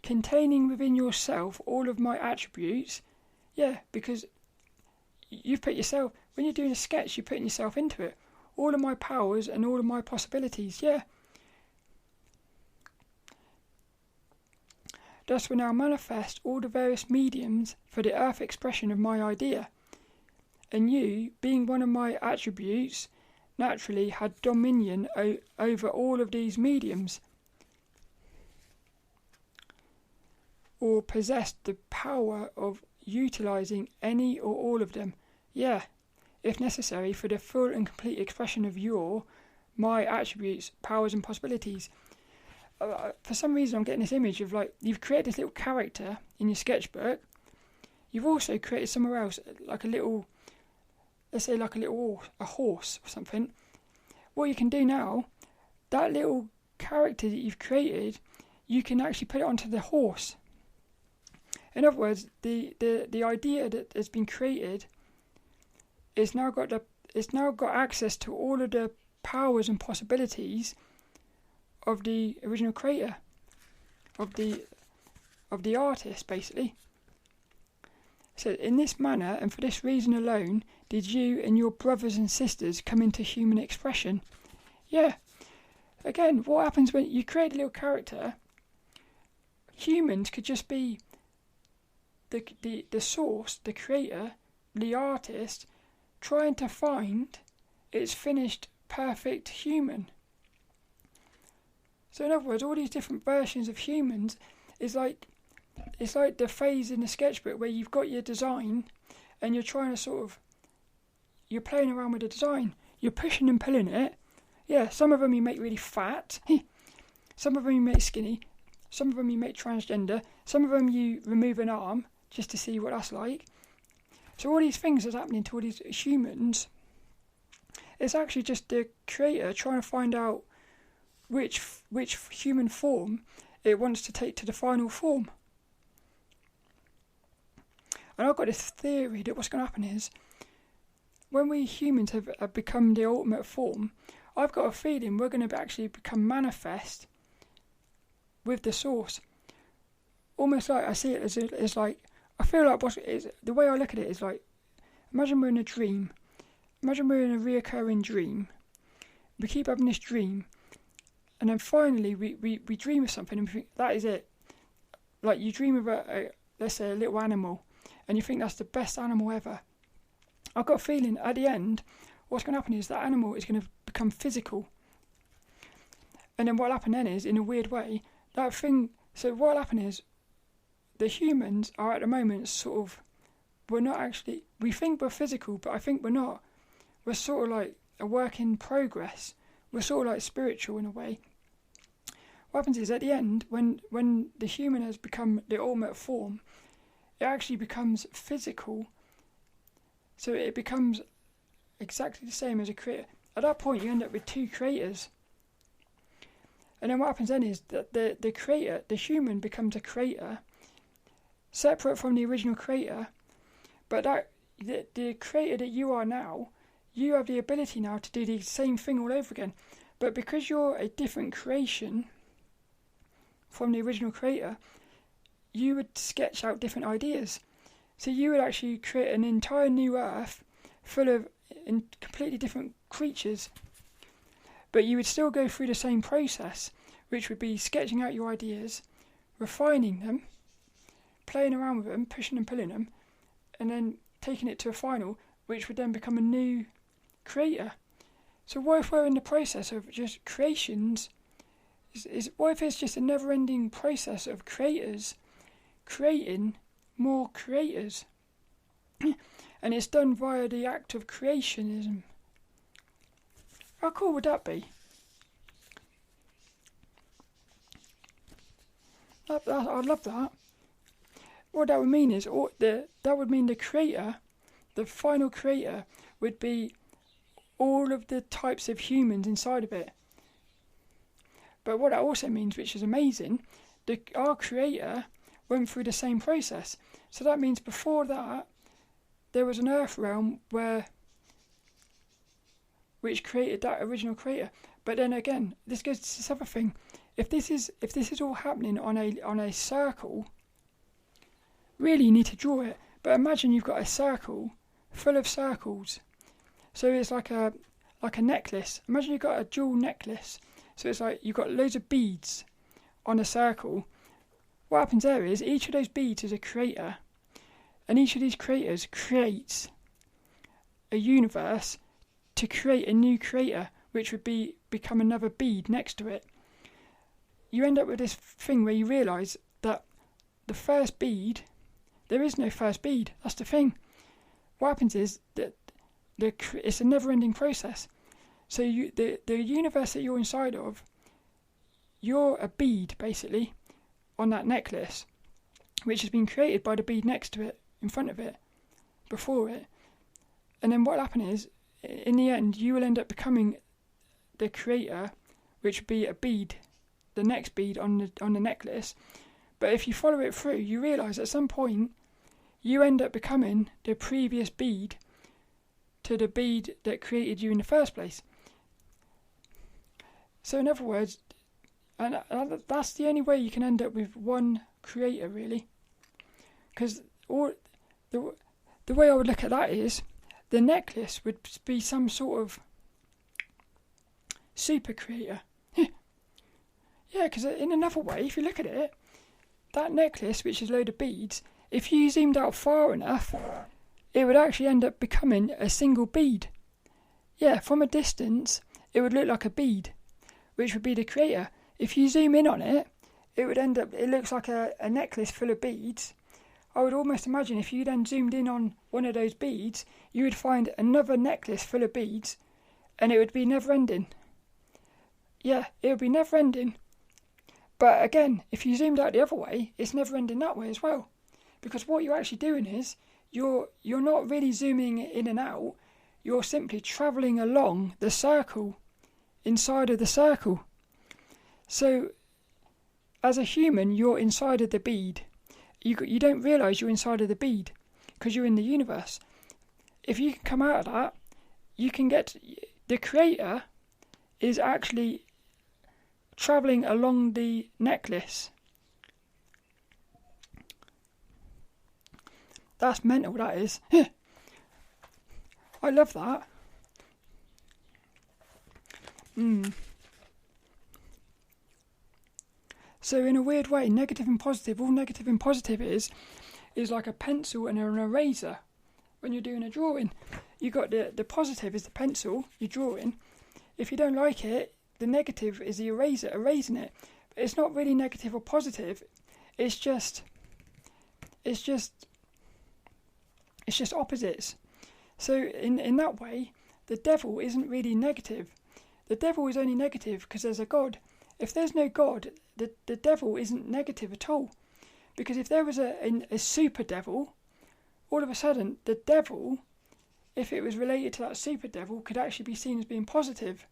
A: containing within yourself all of my attributes. Yeah, because you've put yourself, when you're doing a sketch, you're putting yourself into it. All of my powers and all of my possibilities, yeah. thus will now manifest all the various mediums for the earth expression of my idea. And you, being one of my attributes, naturally had dominion over all of these mediums, or possessed the power of utilising any or all of them, if necessary, for the full and complete expression of my attributes, powers and possibilities. For some reason I'm getting this image of like, you've created this little character in your sketchbook, you've also created somewhere else, like a little, let's say like a horse or something. What you can do now, that little character that you've created, you can actually put it onto the horse. In other words, the idea that has been created it's now got access to all of the powers and possibilities of the original creator, of the artist, basically. So in this manner, and for this reason alone, did you and your brothers and sisters come into human expression. Yeah. Again, what happens when you create a little character? Humans could just be the source, the creator, the artist, trying to find its finished, perfect human. So in other words, all these different versions of humans it's like the phase in the sketchbook where you've got your design and you're trying to you're playing around with the design. You're pushing and pulling it. Yeah, some of them you make really fat. Some of them you make skinny. Some of them you make transgender. Some of them you remove an arm just to see what that's like. So all these things that's happening to all these humans, it's actually just the creator trying to find out which human form it wants to take to the final form. And I've got this theory that what's going to happen is, when we humans have become the ultimate form, I've got a feeling we're going to actually become manifest with the source. Almost like I see it as like, I feel like the way I look at it is like, imagine we're in a dream. Imagine we're in a reoccurring dream. We keep having this dream. And then finally we dream of something and we think, that is it. Like you dream of let's say a little animal, and you think that's the best animal ever. I've got a feeling at the end, what's going to happen is that animal is going to become physical. And then what'll happen then is, in a weird way, so what'll happen is, the humans are at the moment we're not actually, we think we're physical, but I think we're not. We're sort of like a work in progress. We're sort of like spiritual in a way. What happens is, at the end, when the human has become the ultimate form, it actually becomes physical. So it becomes exactly the same as a creator. At that point, you end up with two creators. And then what happens then is that the creator, the human, becomes a creator, separate from the original creator. But the creator that you are now, you have the ability now to do the same thing all over again. But because you're a different creation from the original creator, you would sketch out different ideas. So you would actually create an entire new earth full of completely different creatures. But you would still go through the same process, which would be sketching out your ideas, refining them, playing around with them, pushing and pulling them, and then taking it to a final, which would then become a new creator. So what if we're in the process of just creations? What if it's just a never-ending process of creators creating more creators? And it's done via the act of creationism. How cool would that be? I'd love that. What that would mean is, that would mean the creator, the final creator, would be all of the types of humans inside of it. But what that also means, which is amazing, our creator went through the same process. So that means before that, there was an earth realm which created that original creator. But then again, this goes to this other thing. If this is all happening on a circle, really you need to draw it. But imagine you've got a circle full of circles. So it's like a necklace. Imagine you've got a jewel necklace. So it's like you've got loads of beads on a circle, what happens there is each of those beads is a creator, and each of these creators creates a universe to create a new creator, which would become another bead next to it. You end up with this thing where you realise that the first bead, there is no first bead. That's the thing. What happens is that it's a never-ending process. So the universe that you're inside of, you're a bead basically on that necklace, which has been created by the bead next to it, in front of it, before it. And then what will happen is, in the end, you will end up becoming the creator, which would be a bead, the next bead on the necklace. But if you follow it through, you realise at some point you end up becoming the previous bead to the bead that created you in the first place. So in other words, and that's the only way you can end up with one creator, really. Because the way I would look at that is, the necklace would be some sort of super creator. Yeah, because in another way, if you look at it, that necklace, which is a load of beads, if you zoomed out far enough, it would actually end up becoming a single bead. Yeah, from a distance, it would look like a bead, which would be the creator. If you zoom in on it, it looks like a necklace full of beads. I would almost imagine if you then zoomed in on one of those beads, you would find another necklace full of beads, and it would be never-ending. Yeah, it would be never-ending. But again, if you zoomed out the other way, it's never-ending that way as well. Because what you're actually doing is, you're not really zooming in and out, you're simply travelling along the circle, inside of the circle. So, as a human, you're inside of the bead. You don't realise you're inside of the bead, because you're in the universe. If you can come out of that, you can get... The creator is actually travelling along the necklace. That's mental, that is. I love that. So in a weird way, negative and positive, all negative and positive is like a pencil and an eraser when you're doing a drawing. You got the positive is the pencil you're drawing. If you don't like it, the negative is the eraser, erasing it. But it's not really negative or positive. It's just opposites. So in that way, the devil isn't really negative. The devil is only negative because there's a God. If there's no God, the devil isn't negative at all. Because if there was a super devil, all of a sudden the devil, if it was related to that super devil, could actually be seen as being positive.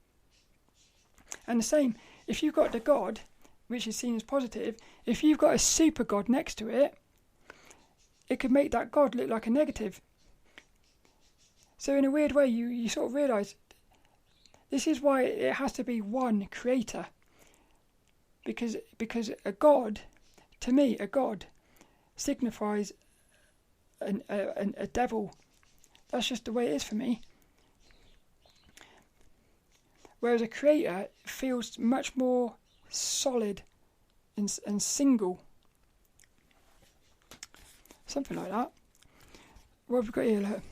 A: And the same, if you've got the God, which is seen as positive, if you've got a super God next to it, it could make that God look like a negative. So in a weird way, you sort of realise this is why it has to be one creator. Because a God, to me, a God signifies a devil. That's just the way it is for me. Whereas a creator feels much more solid and single. Something like that. What have we got here? Look.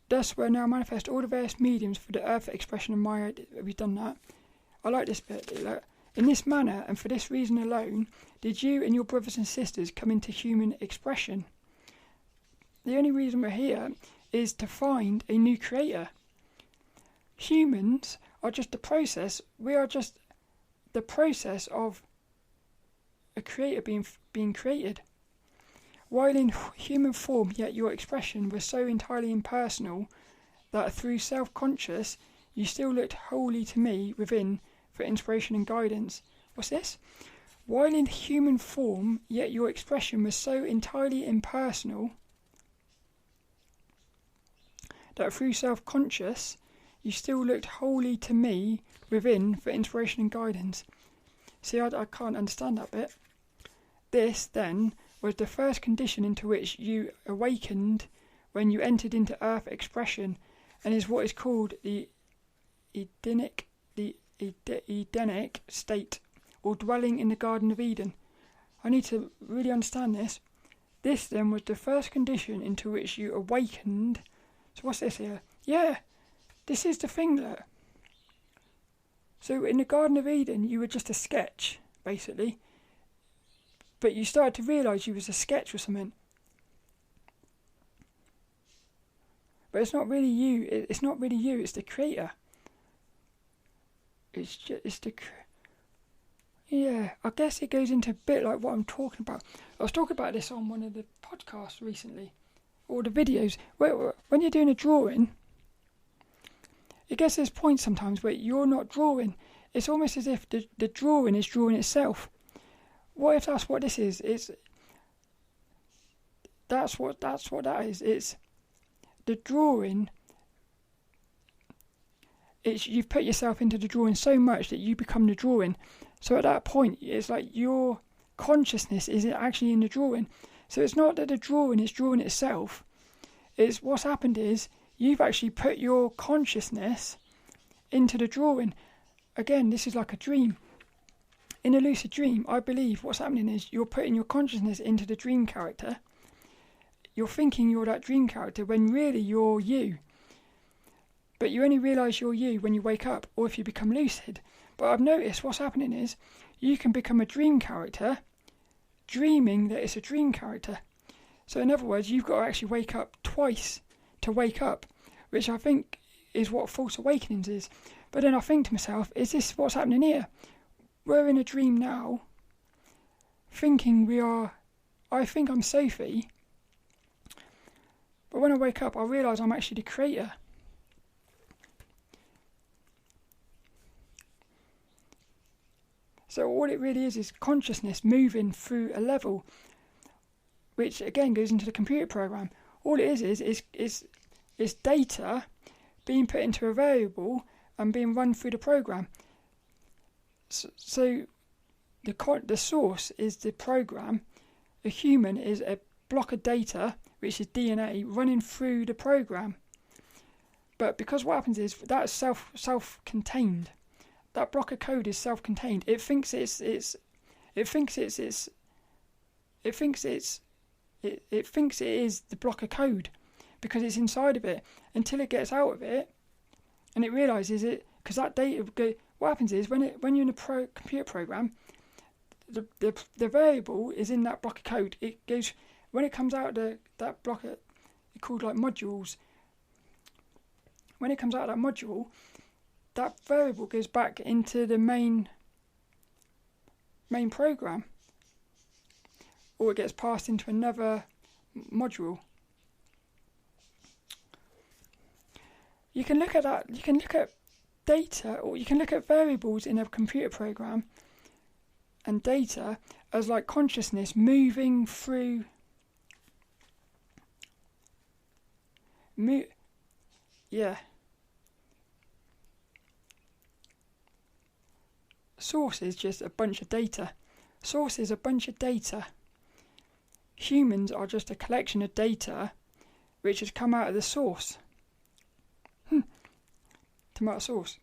A: Thus were now manifest all the various mediums for the earth expression of MYRIAD. We've done that. I like this bit. Look. In this manner, and for this reason alone, did you and your brothers and sisters come into human expression. The only reason we're here is to find a new creator. Humans are just the process. We are just the process of a creator being created. While in human form, yet your expression was so entirely impersonal that through self-conscious you still looked wholly to me within for inspiration and guidance. What's this? While in human form, yet your expression was so entirely impersonal that through self-conscious you still looked wholly to me within for inspiration and guidance. See, I can't understand that bit. This, then, was the first condition into which you awakened when you entered into earth expression, and is what is called the Edenic state, or dwelling in the Garden of Eden. I need to really understand this. This then was the first condition into which you awakened. So what's this here? Yeah, this is the thing there. So in the Garden of Eden, you were just a sketch, basically. But you started to realise you was a sketch or something. But it's not really you. It's not really you. It's the creator. Yeah, I guess it goes into a bit like what I'm talking about. I was talking about this on one of the podcasts recently, or the videos. When you're doing a drawing, it gets to this point sometimes where you're not drawing. It's almost as if the drawing is drawing itself. What if that's what this is? That's what that is. It's the drawing. You've put yourself into the drawing so much that you become the drawing. So at that point, it's like your consciousness is actually in the drawing. So it's not that the drawing is drawing itself. It's what's happened is you've actually put your consciousness into the drawing. Again, this is like a dream. In a lucid dream, I believe what's happening is you're putting your consciousness into the dream character. You're thinking you're that dream character when really you're you. But you only realise you're you when you wake up or if you become lucid. But I've noticed what's happening is you can become a dream character dreaming that it's a dream character. So in other words, you've got to actually wake up twice to wake up, which I think is what false awakenings is. But then I think to myself, is this what's happening here? We're in a dream now, thinking I think I'm Sophie, but when I wake up I realise I'm actually the creator. So all it really is consciousness moving through a level, which again goes into the computer program. All it is data being put into a variable and being run through the program. So the source is the program. A human is a block of data, which is DNA, running through the program. But because what happens is that's self-contained. That block of code is self-contained. It thinks it is the block of code because it's inside of it until it gets out of it and it realizes it, because that data what happens is when you're in a computer program, the variable is in that block of code. It goes when it comes out of that block of, called like modules. When it comes out of that module, that variable goes back into the main program, or it gets passed into another module. You can look at that. You can look at data, or you can look at variables in a computer program and data as like consciousness moving through. Yeah. Source is just a bunch of data. Source is a bunch of data. Humans are just a collection of data which has come out of the source. Tomato sauce.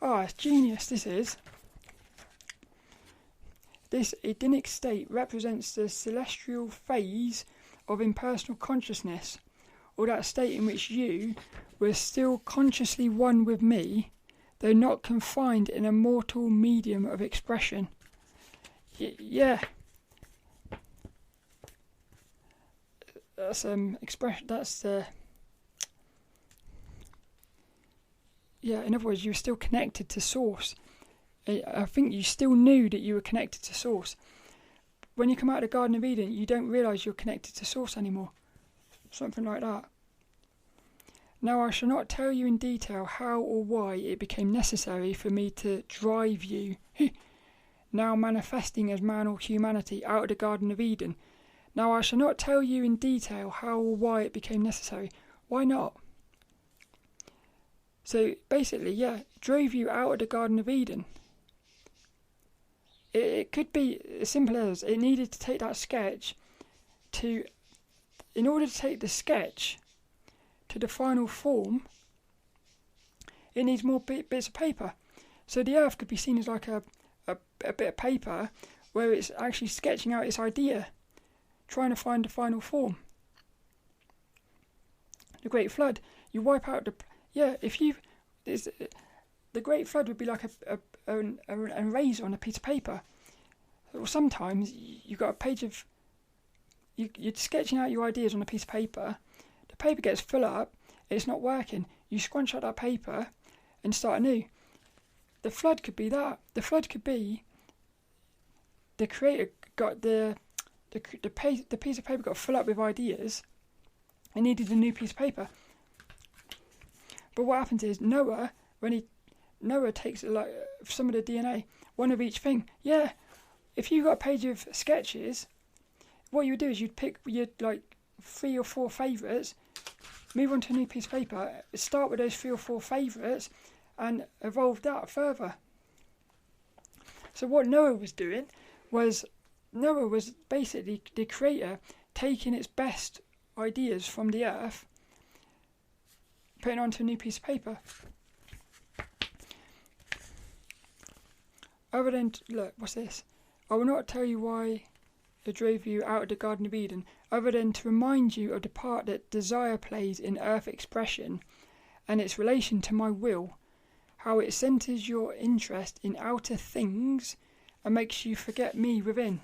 A: It's genius, this is. This Edenic state represents the celestial phase of impersonal consciousness, or that state in which you were still consciously one with me, though not confined in a mortal medium of expression. Yeah. That's expression. That's yeah. In other words, you were still connected to source. I think you still knew that you were connected to source. When you come out of the Garden of Eden, you don't realise you're connected to source anymore. Something like that. Now I shall not tell you in detail how or why it became necessary for me to drive you, now manifesting as man or humanity, out of the Garden of Eden. Now I shall not tell you in detail how or why it became necessary. Why not? So basically, yeah, drove you out of the Garden of Eden. It could be as simple as it needed to take that sketch to, in order to take the sketch to the final form, it needs more bits of paper. So the earth could be seen as like a a bit of paper where it's actually sketching out its idea, trying to find the final form. The Great Flood, you wipe out the Great Flood would be like an eraser on a piece of paper. Or sometimes you've got a page of you're sketching out your ideas on a piece of paper. The paper gets full up, it's not working. You scrunch out that paper and start anew. The flood could be that. The flood could be the creator got the piece of paper got full up with ideas and needed a new piece of paper. But what happens is Noah takes like some of the DNA, one of each thing. Yeah, if you got a page of sketches, what you would do is you'd pick your like 3 or 4 favourites, move on to a new piece of paper, start with those 3 or 4 favourites, and evolve that further. So what Noah was doing was basically the creator taking its best ideas from the earth, putting it onto a new piece of paper. Other than, look, what's this? I will not tell you why I drove you out of the Garden of Eden, other than to remind you of the part that desire plays in earth expression and its relation to my will, how it centres your interest in outer things and makes you forget me within.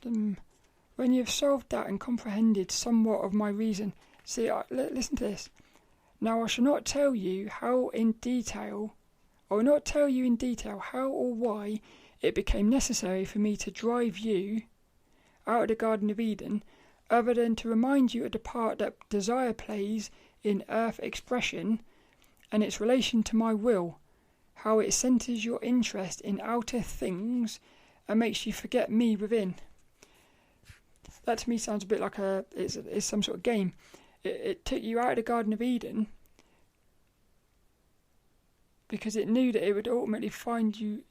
A: When you have solved that and comprehended somewhat of my reason, listen to this. Now I shall not tell you in detail how or why it became necessary for me to drive you out of the Garden of Eden, other than to remind you of the part that desire plays in earth expression and its relation to my will, how it centres your interest in outer things and makes you forget me within. That to me sounds a bit like it's some sort of game. It took you out of the Garden of Eden because it knew that it would ultimately find you.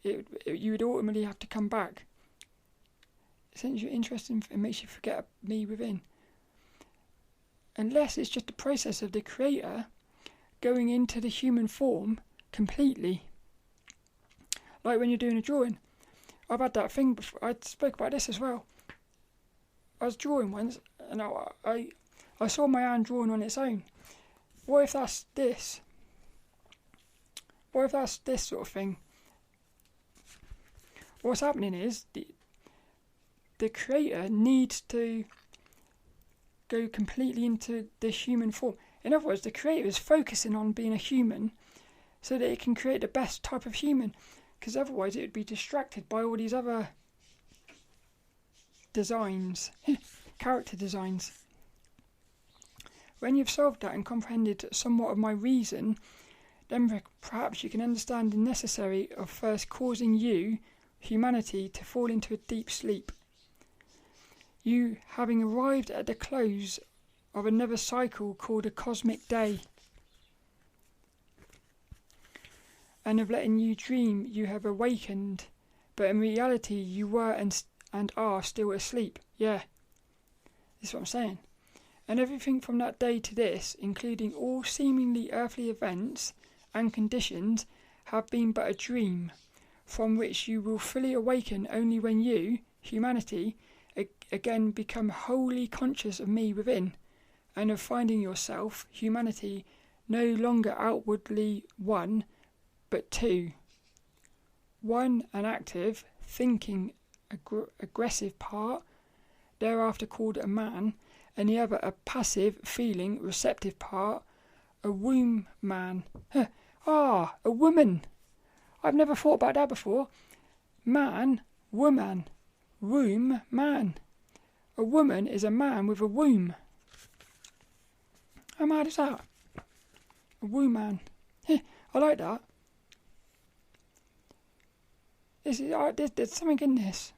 A: You would ultimately have to come back. It centres your interest in and makes you forget me within. Unless it's just a process of the creator going into the human form completely. Like when you're doing a drawing. I've had that thing before. I spoke about this as well. I was drawing once and I saw my hand drawn on its own. What if that's this? What if that's this sort of thing? What's happening is the creator needs to go completely into the human form. In other words, the creator is focusing on being a human so that it can create the best type of human, because otherwise it would be distracted by all these other designs, character designs. When you've solved that and comprehended somewhat of my reason, then perhaps you can understand the necessary of first causing you, humanity, to fall into a deep sleep. You having arrived at the close of another cycle called a cosmic day, and of letting you dream you have awakened, but in reality you were and are still asleep. Yeah, this is what I'm saying. And everything from that day to this, including all seemingly earthly events and conditions, have been but a dream, from which you will fully awaken only when you, humanity, again become wholly conscious of me within, and of finding yourself, humanity, no longer outwardly one, but two. One, an active, thinking, aggressive part, thereafter called a man, and the other a passive, feeling, receptive part, a womb man. A woman. I've never thought about that before. Man, woman, womb, man. A woman is a man with a womb. How mad is that? A womb man. I like that. There's something in this.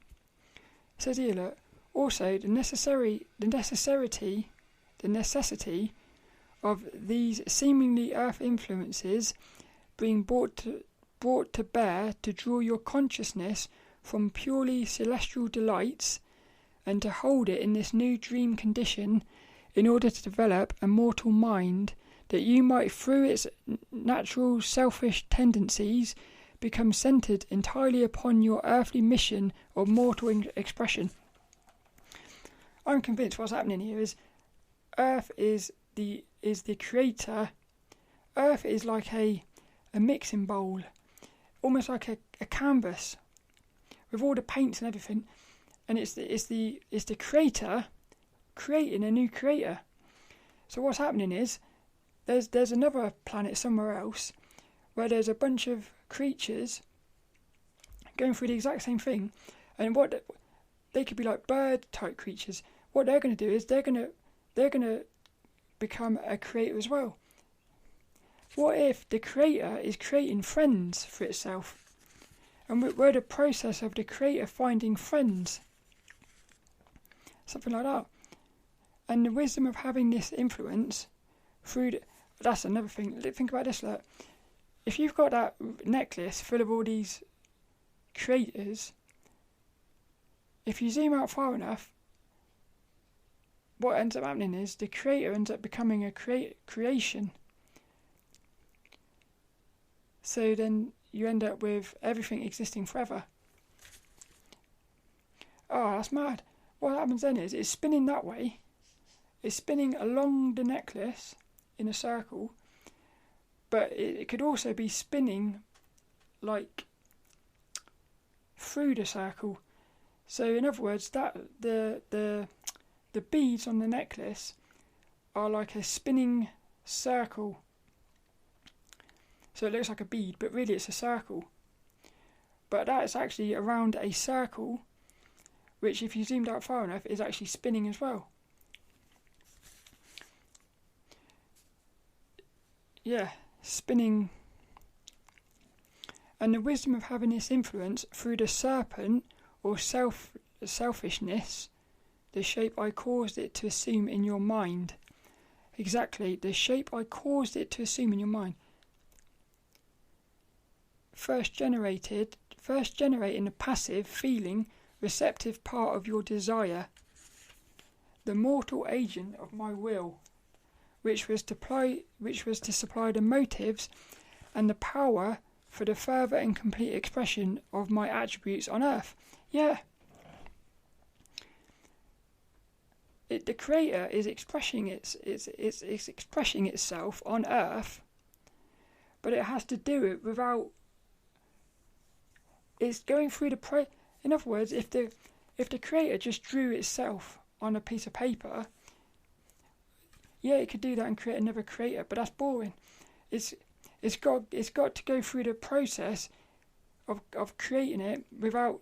A: It says here, look, also the necessity of these seemingly earth influences being brought to bear to draw your consciousness from purely celestial delights and to hold it in this new dream condition in order to develop a mortal mind that you might, through its natural selfish tendencies, become centred entirely upon your earthly mission of mortal expression. I'm convinced what's happening here is Earth is the creator. Earth is like a mixing bowl, almost like a canvas with all the paints and everything, and it's the creator creating a new creator. So what's happening is there's another planet somewhere else where there's a bunch of creatures going through the exact same thing, and what they could be like bird type creatures. What they're going to do is they're going to become a creator as well. What if the creator is creating friends for itself, and we're the process of the creator finding friends, something like that. And the wisdom of having this influence through that's another thing. Think about this, look. If you've got that necklace full of all these creators, if you zoom out far enough, what ends up happening is the creator ends up becoming a creation. So then you end up with everything existing forever. Oh, that's mad. What happens then is it's spinning that way. It's spinning along the necklace in a circle, but it could also be spinning like through the circle. So in other words, that the beads on the necklace are like a spinning circle. So it looks like a bead, but really it's a circle. But that is actually around a circle, which if you zoomed out far enough is actually spinning as well. Yeah, spinning. And the wisdom of having this influence through the serpent, or selfishness, the shape I caused it to assume in your mind. Exactly, the shape I caused it to assume in your mind. First generating the passive, feeling, receptive part of your desire, the mortal agent of my will, which was to supply the motives and the power for the further and complete expression of my attributes on earth. Yeah. The creator is expressing it's expressing itself on earth, but it has to do it without. It's going through the in other words, if the creator just drew itself on a piece of paper, yeah, it could do that and create another creator, but that's boring. It's got to go through the process of creating it without.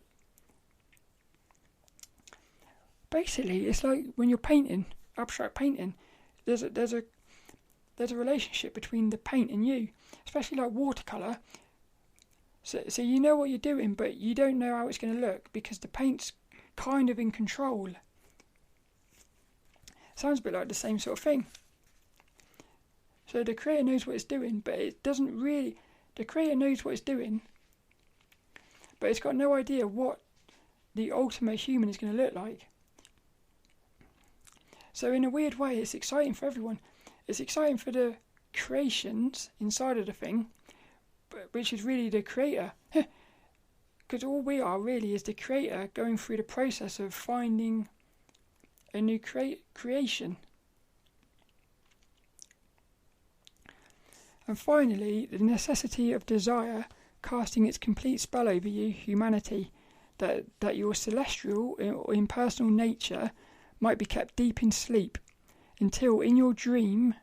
A: Basically, it's like when you're painting, abstract painting. There's a relationship between the paint and you, especially like watercolor. So you know what you're doing, but you don't know how it's going to look because the paint's kind of in control. Sounds a bit like the same sort of thing. So the creator knows what it's doing, but it doesn't really. The creator knows what it's doing, but it's got no idea what the ultimate human is going to look like. So in a weird way, it's exciting for everyone. It's exciting for the creations inside of the thing, which is really the creator. Because all we are really is the creator going through the process of finding a new creation. And finally, the necessity of desire casting its complete spell over you, humanity, that your celestial or impersonal nature might be kept deep in sleep, until in your dream,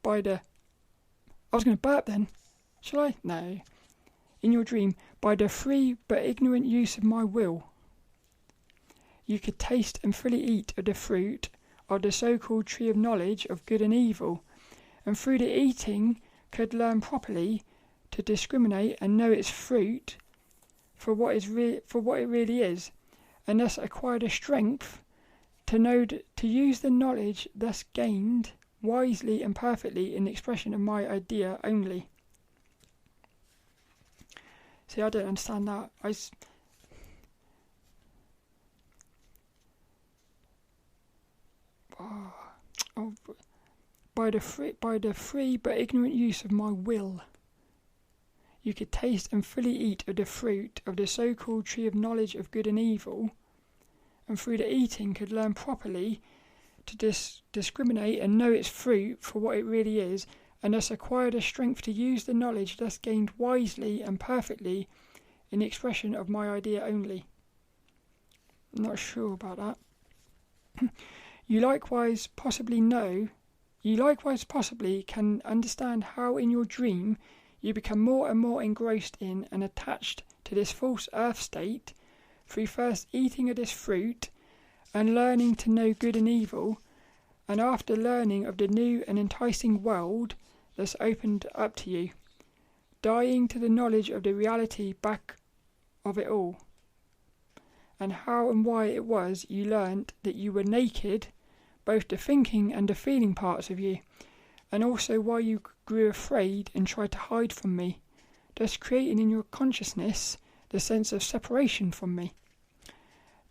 A: by the... I was going to burp then. Shall I? No. In your dream, by the free but ignorant use of my will, you could taste and fully eat of the fruit of the so-called tree of knowledge of good and evil, and through the eating could learn properly to discriminate and know its fruit for what it really is, and thus acquire the strength to know to use the knowledge thus gained wisely and perfectly in the expression of my idea only. See, I don't understand that. by the free but ignorant use of my will, you could taste and fully eat of the fruit of the so-called tree of knowledge of good and evil, and through the eating could learn properly to discriminate and know its fruit for what it really is, and thus acquire the strength to use the knowledge thus gained wisely and perfectly in the expression of my idea only. I'm not sure about that. You likewise possibly can understand how in your dream you become more and more engrossed in and attached to this false earth state through first eating of this fruit and learning to know good and evil, and after learning of the new and enticing world thus opened up to you, dying to the knowledge of the reality back of it all, and how and why it was you learnt that you were naked, both the thinking and the feeling parts of you, and also why you grew afraid and tried to hide from me, thus creating in your consciousness the sense of separation from me.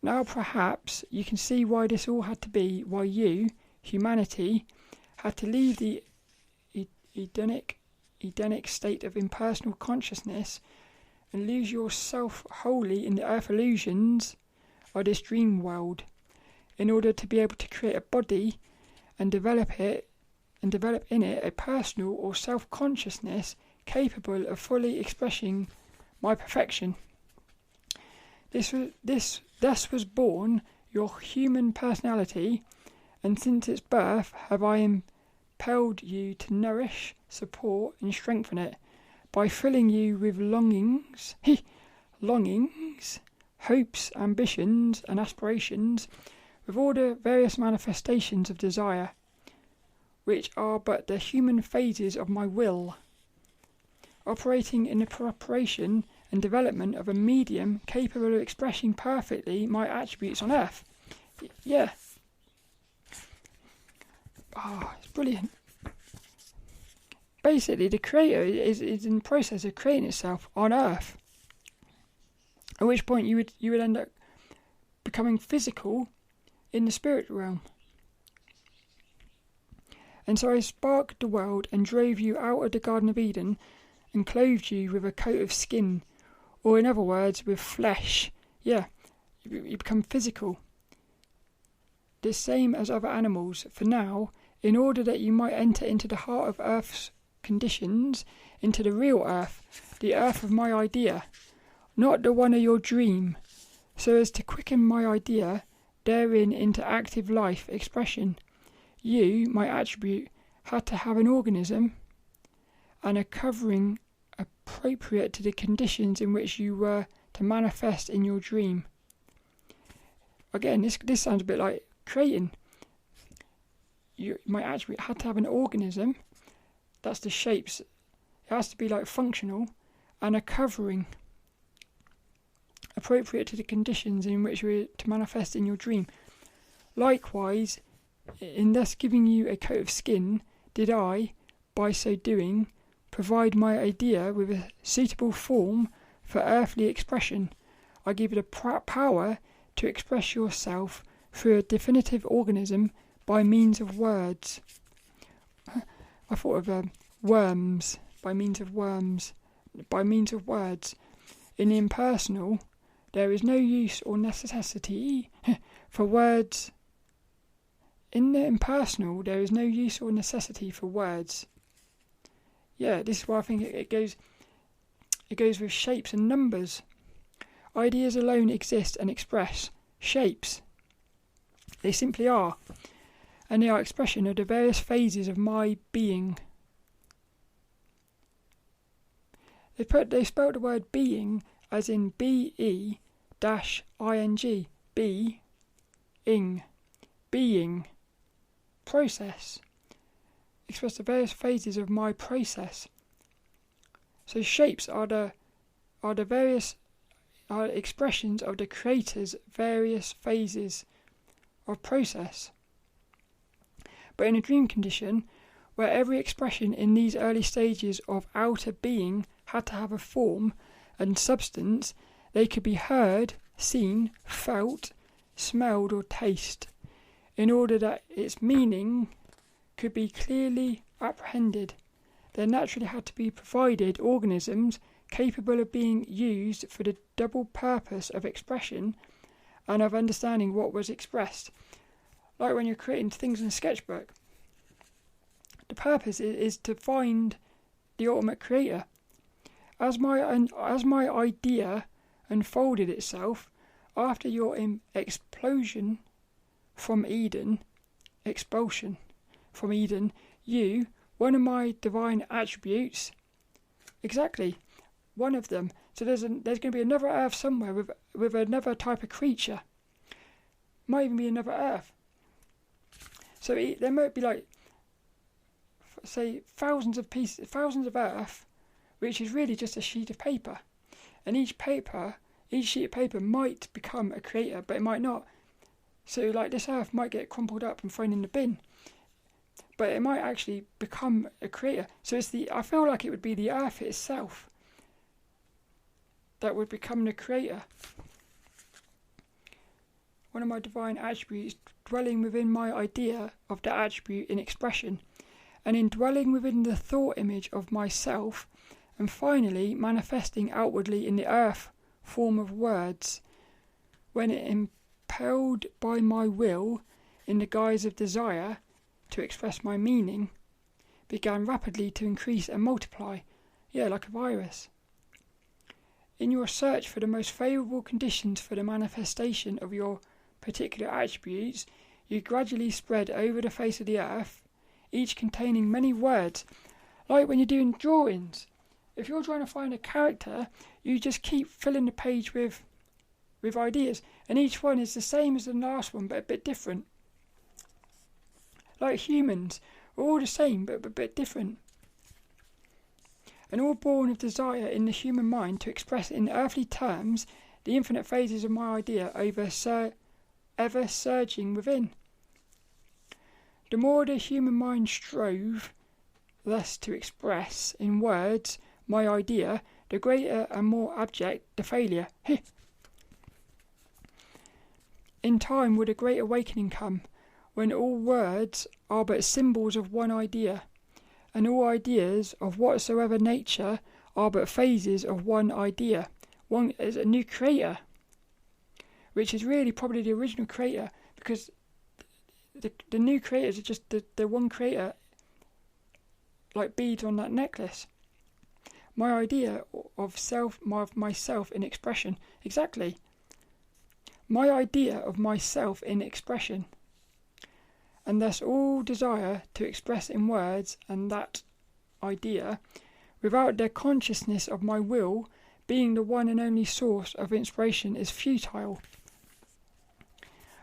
A: Now perhaps you can see why this all had to be, why you, humanity, had to leave the Edenic state of impersonal consciousness and lose yourself wholly in the earth illusions of this dream world, in order to be able to create a body and develop in it a personal or self-consciousness capable of fully expressing my perfection. Thus was born your human personality, and since its birth have I impelled you to nourish, support and strengthen it, by filling you with longings, hopes, ambitions and aspirations, with all the various manifestations of desire, which are but the human phases of my will, operating in the preparation and development of a medium capable of expressing perfectly my attributes on earth. Yeah. It's brilliant. Basically, the creator is in the process of creating itself on earth, at which point you would end up becoming physical in the spiritual realm. And so I sparked the world and drove you out of the Garden of Eden and clothed you with a coat of skin, or in other words, with flesh. Yeah, you become physical. The same as other animals, for now, in order that you might enter into the heart of Earth's conditions, into the real Earth, the Earth of my idea, not the one of your dream, so as to quicken my idea therein into active life expression. You, my attribute, had to have an organism and a covering appropriate to the conditions in which you were to manifest in your dream. Again, this sounds a bit like creating. My attribute had to have an organism, that's the shapes, it has to be like functional, and a covering appropriate to the conditions in which you were to manifest in your dream. Likewise, in thus giving you a coat of skin, did I, by so doing, provide my idea with a suitable form for earthly expression. I give it a power to express yourself through a definitive organism by means of words. I thought of worms, by means of words. In the impersonal, there is no use or necessity for words. In the impersonal, there is no use or necessity for words. Yeah, this is why I think it goes with shapes and numbers. Ideas alone exist and express shapes. They simply are, and they are expression of the various phases of my being. They spelled the word being as in B-E--ing, being, process, express the various phases of my process. So shapes are the various expressions of the creator's various phases of process. But in a dream condition, where every expression in these early stages of outer being had to have a form and substance, they could be heard, seen, felt, smelled or tasted, in order that its meaning could be clearly apprehended, there naturally had to be provided organisms capable of being used for the double purpose of expression and of understanding what was expressed. Like when you're creating things in a sketchbook, the purpose is to find the ultimate creator. As my idea unfolded itself after your expulsion from Eden, you, one of my divine attributes, exactly, one of them. So there's going to be another Earth somewhere with another type of creature. Might even be another Earth. So there might be like, say, thousands of Earth, which is really just a sheet of paper. And each sheet of paper might become a creator, but it might not. So like this Earth might get crumpled up and thrown in the bin, but it might actually become a creator. So I feel like it would be the Earth itself that would become the creator. One of my divine attributes dwelling within my idea of the attribute in expression, and in dwelling within the thought image of myself, and finally manifesting outwardly in the earth form of words, when it impelled by my will in the guise of desire to express my meaning, began rapidly to increase and multiply, like a virus. In your search for the most favourable conditions for the manifestation of your particular attributes, you gradually spread over the face of the earth, each containing many words. Like when you're doing drawings, if you're trying to find a character, you just keep filling the page with ideas, and each one is the same as the last one but a bit different. Like humans, we're all the same but a bit different, and all born of desire in the human mind to express in earthly terms the infinite phases of my idea ever surging within. The more the human mind strove thus to express in words my idea, the greater and more abject the failure. In time would a great awakening come, when all words are but symbols of one idea, and all ideas of whatsoever nature are but phases of one idea. One is a new creator, which is really probably the original creator, because the new creators are just the one creator, like beads on that necklace. My idea of myself in expression, exactly. My idea of myself in expression, and thus all desire to express in words and that idea, without the consciousness of my will being the one and only source of inspiration, is futile.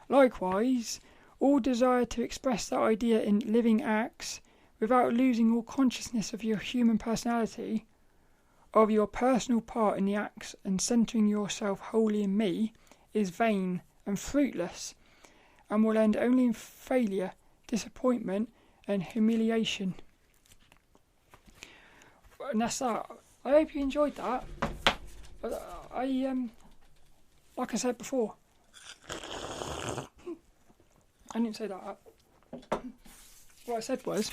A: Likewise, all desire to express that idea in living acts, without losing all consciousness of your human personality, of your personal part in the acts, and centering yourself wholly in me, is vain and fruitless, and will end only in failure, disappointment, and humiliation. And that's that. I hope you enjoyed that. Like I said before, I didn't say that. What I said was,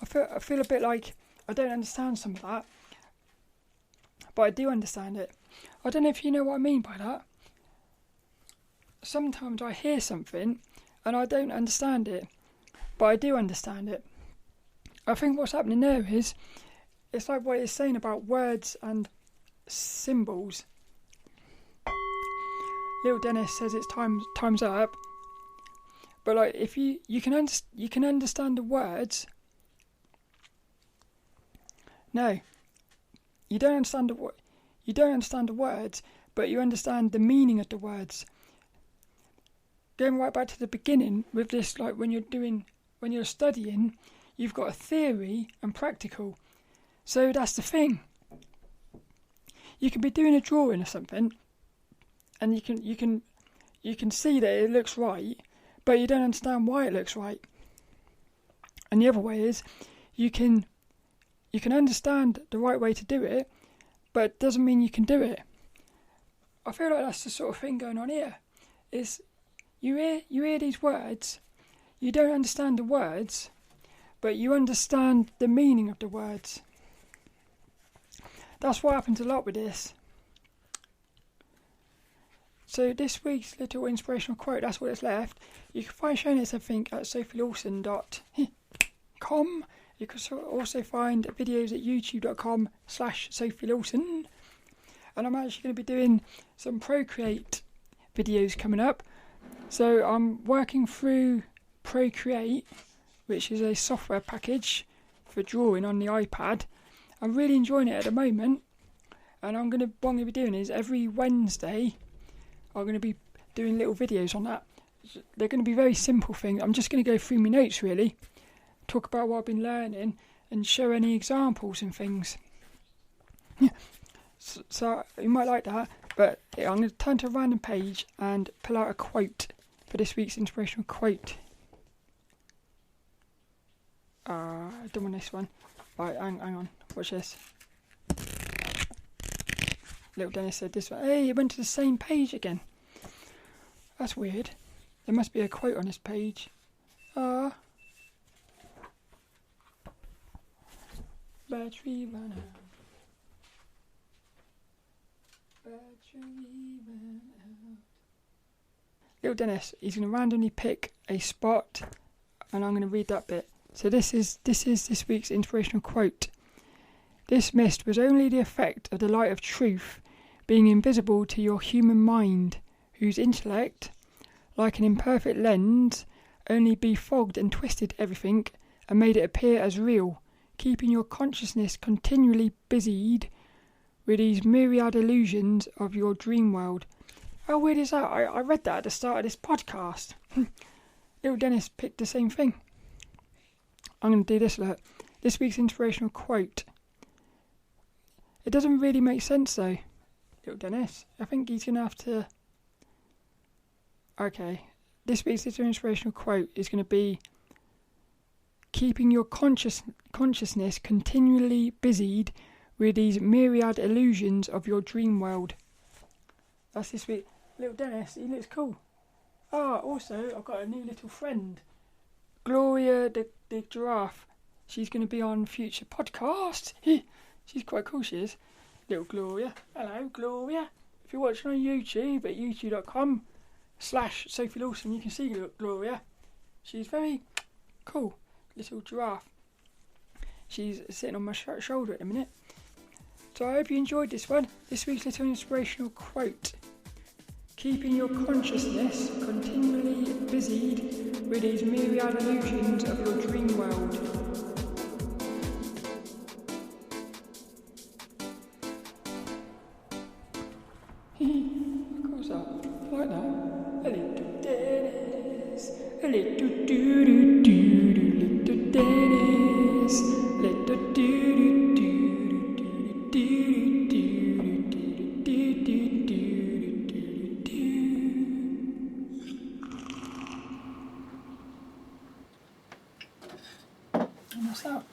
A: I feel a bit like I don't understand some of that, but I do understand it. I don't know if you know what I mean by that. Sometimes I hear something and I don't understand it, but I do understand it. I think what's happening there is, it's like what it's saying about words and symbols. Little Dennis says it's time's up. But like, if you can understand the words. No, you don't understand the words, but you understand the meaning of the words. Going right back to the beginning with this, like when you're studying, you've got a theory and practical. So that's the thing. You can be doing a drawing or something, and you can see that it looks right, but you don't understand why it looks right. And the other way is, you can understand the right way to do it, but it doesn't mean you can do it. I feel like that's the sort of thing going on here. Is you hear these words, you don't understand the words, but you understand the meaning of the words. That's what happens a lot with this. So this week's little inspirational quote, that's what it's left. You can find show notes, I think, at sophielawson.com. You can also find videos at youtube.com/sophielawson. And I'm actually going to be doing some Procreate videos coming up. So I'm working through Procreate, which is a software package for drawing on the iPad. I'm really enjoying it at the moment. And what I'm going to be doing is every Wednesday, I'm going to be doing little videos on that. They're going to be very simple things. I'm just going to go through my notes, really. Talk about what I've been learning and show any examples and things. Yeah. So you might like that, but I'm going to turn to a random page and pull out a quote for this week's inspirational quote. I don't want this one. Right, hang on. Watch this. Little Dennis said this one. Hey, it went to the same page again. That's weird. There must be a quote on this page. Battery run out. Little Dennis, he's going to randomly pick a spot, and I'm going to read that bit. So this is this week's inspirational quote. This mist was only the effect of the light of truth being invisible to your human mind, whose intellect, like an imperfect lens, only befogged and twisted everything and made it appear as real, keeping your consciousness continually busied with these myriad illusions of your dream world. How weird is that? I read that at the start of this podcast. Little Dennis picked the same thing. I'm going to do this. Look. This week's inspirational quote. It doesn't really make sense though, Little Dennis. I think he's going to have to... Okay. This week's little inspirational quote is going to be keeping your consciousness continually busied with these myriad illusions of your dream world. That's this week. Little Dennis, he looks cool. Also, I've got a new little friend. Gloria the giraffe. She's going to be on future podcasts. She's quite cool, she is. Little Gloria. Hello, Gloria. If you're watching on YouTube at youtube.com/Sophie Lawson, you can see Gloria. She's very cool. Little giraffe. She's sitting on my shoulder at the minute. So I hope you enjoyed this one. This week's little inspirational quote. Keeping your consciousness continually busied with these myriad illusions of your dream world. Of course that. Like that. A little Dennis. A little doo-doo-doo-doo. Little Dennis. Little doo-doo-doo. What's that?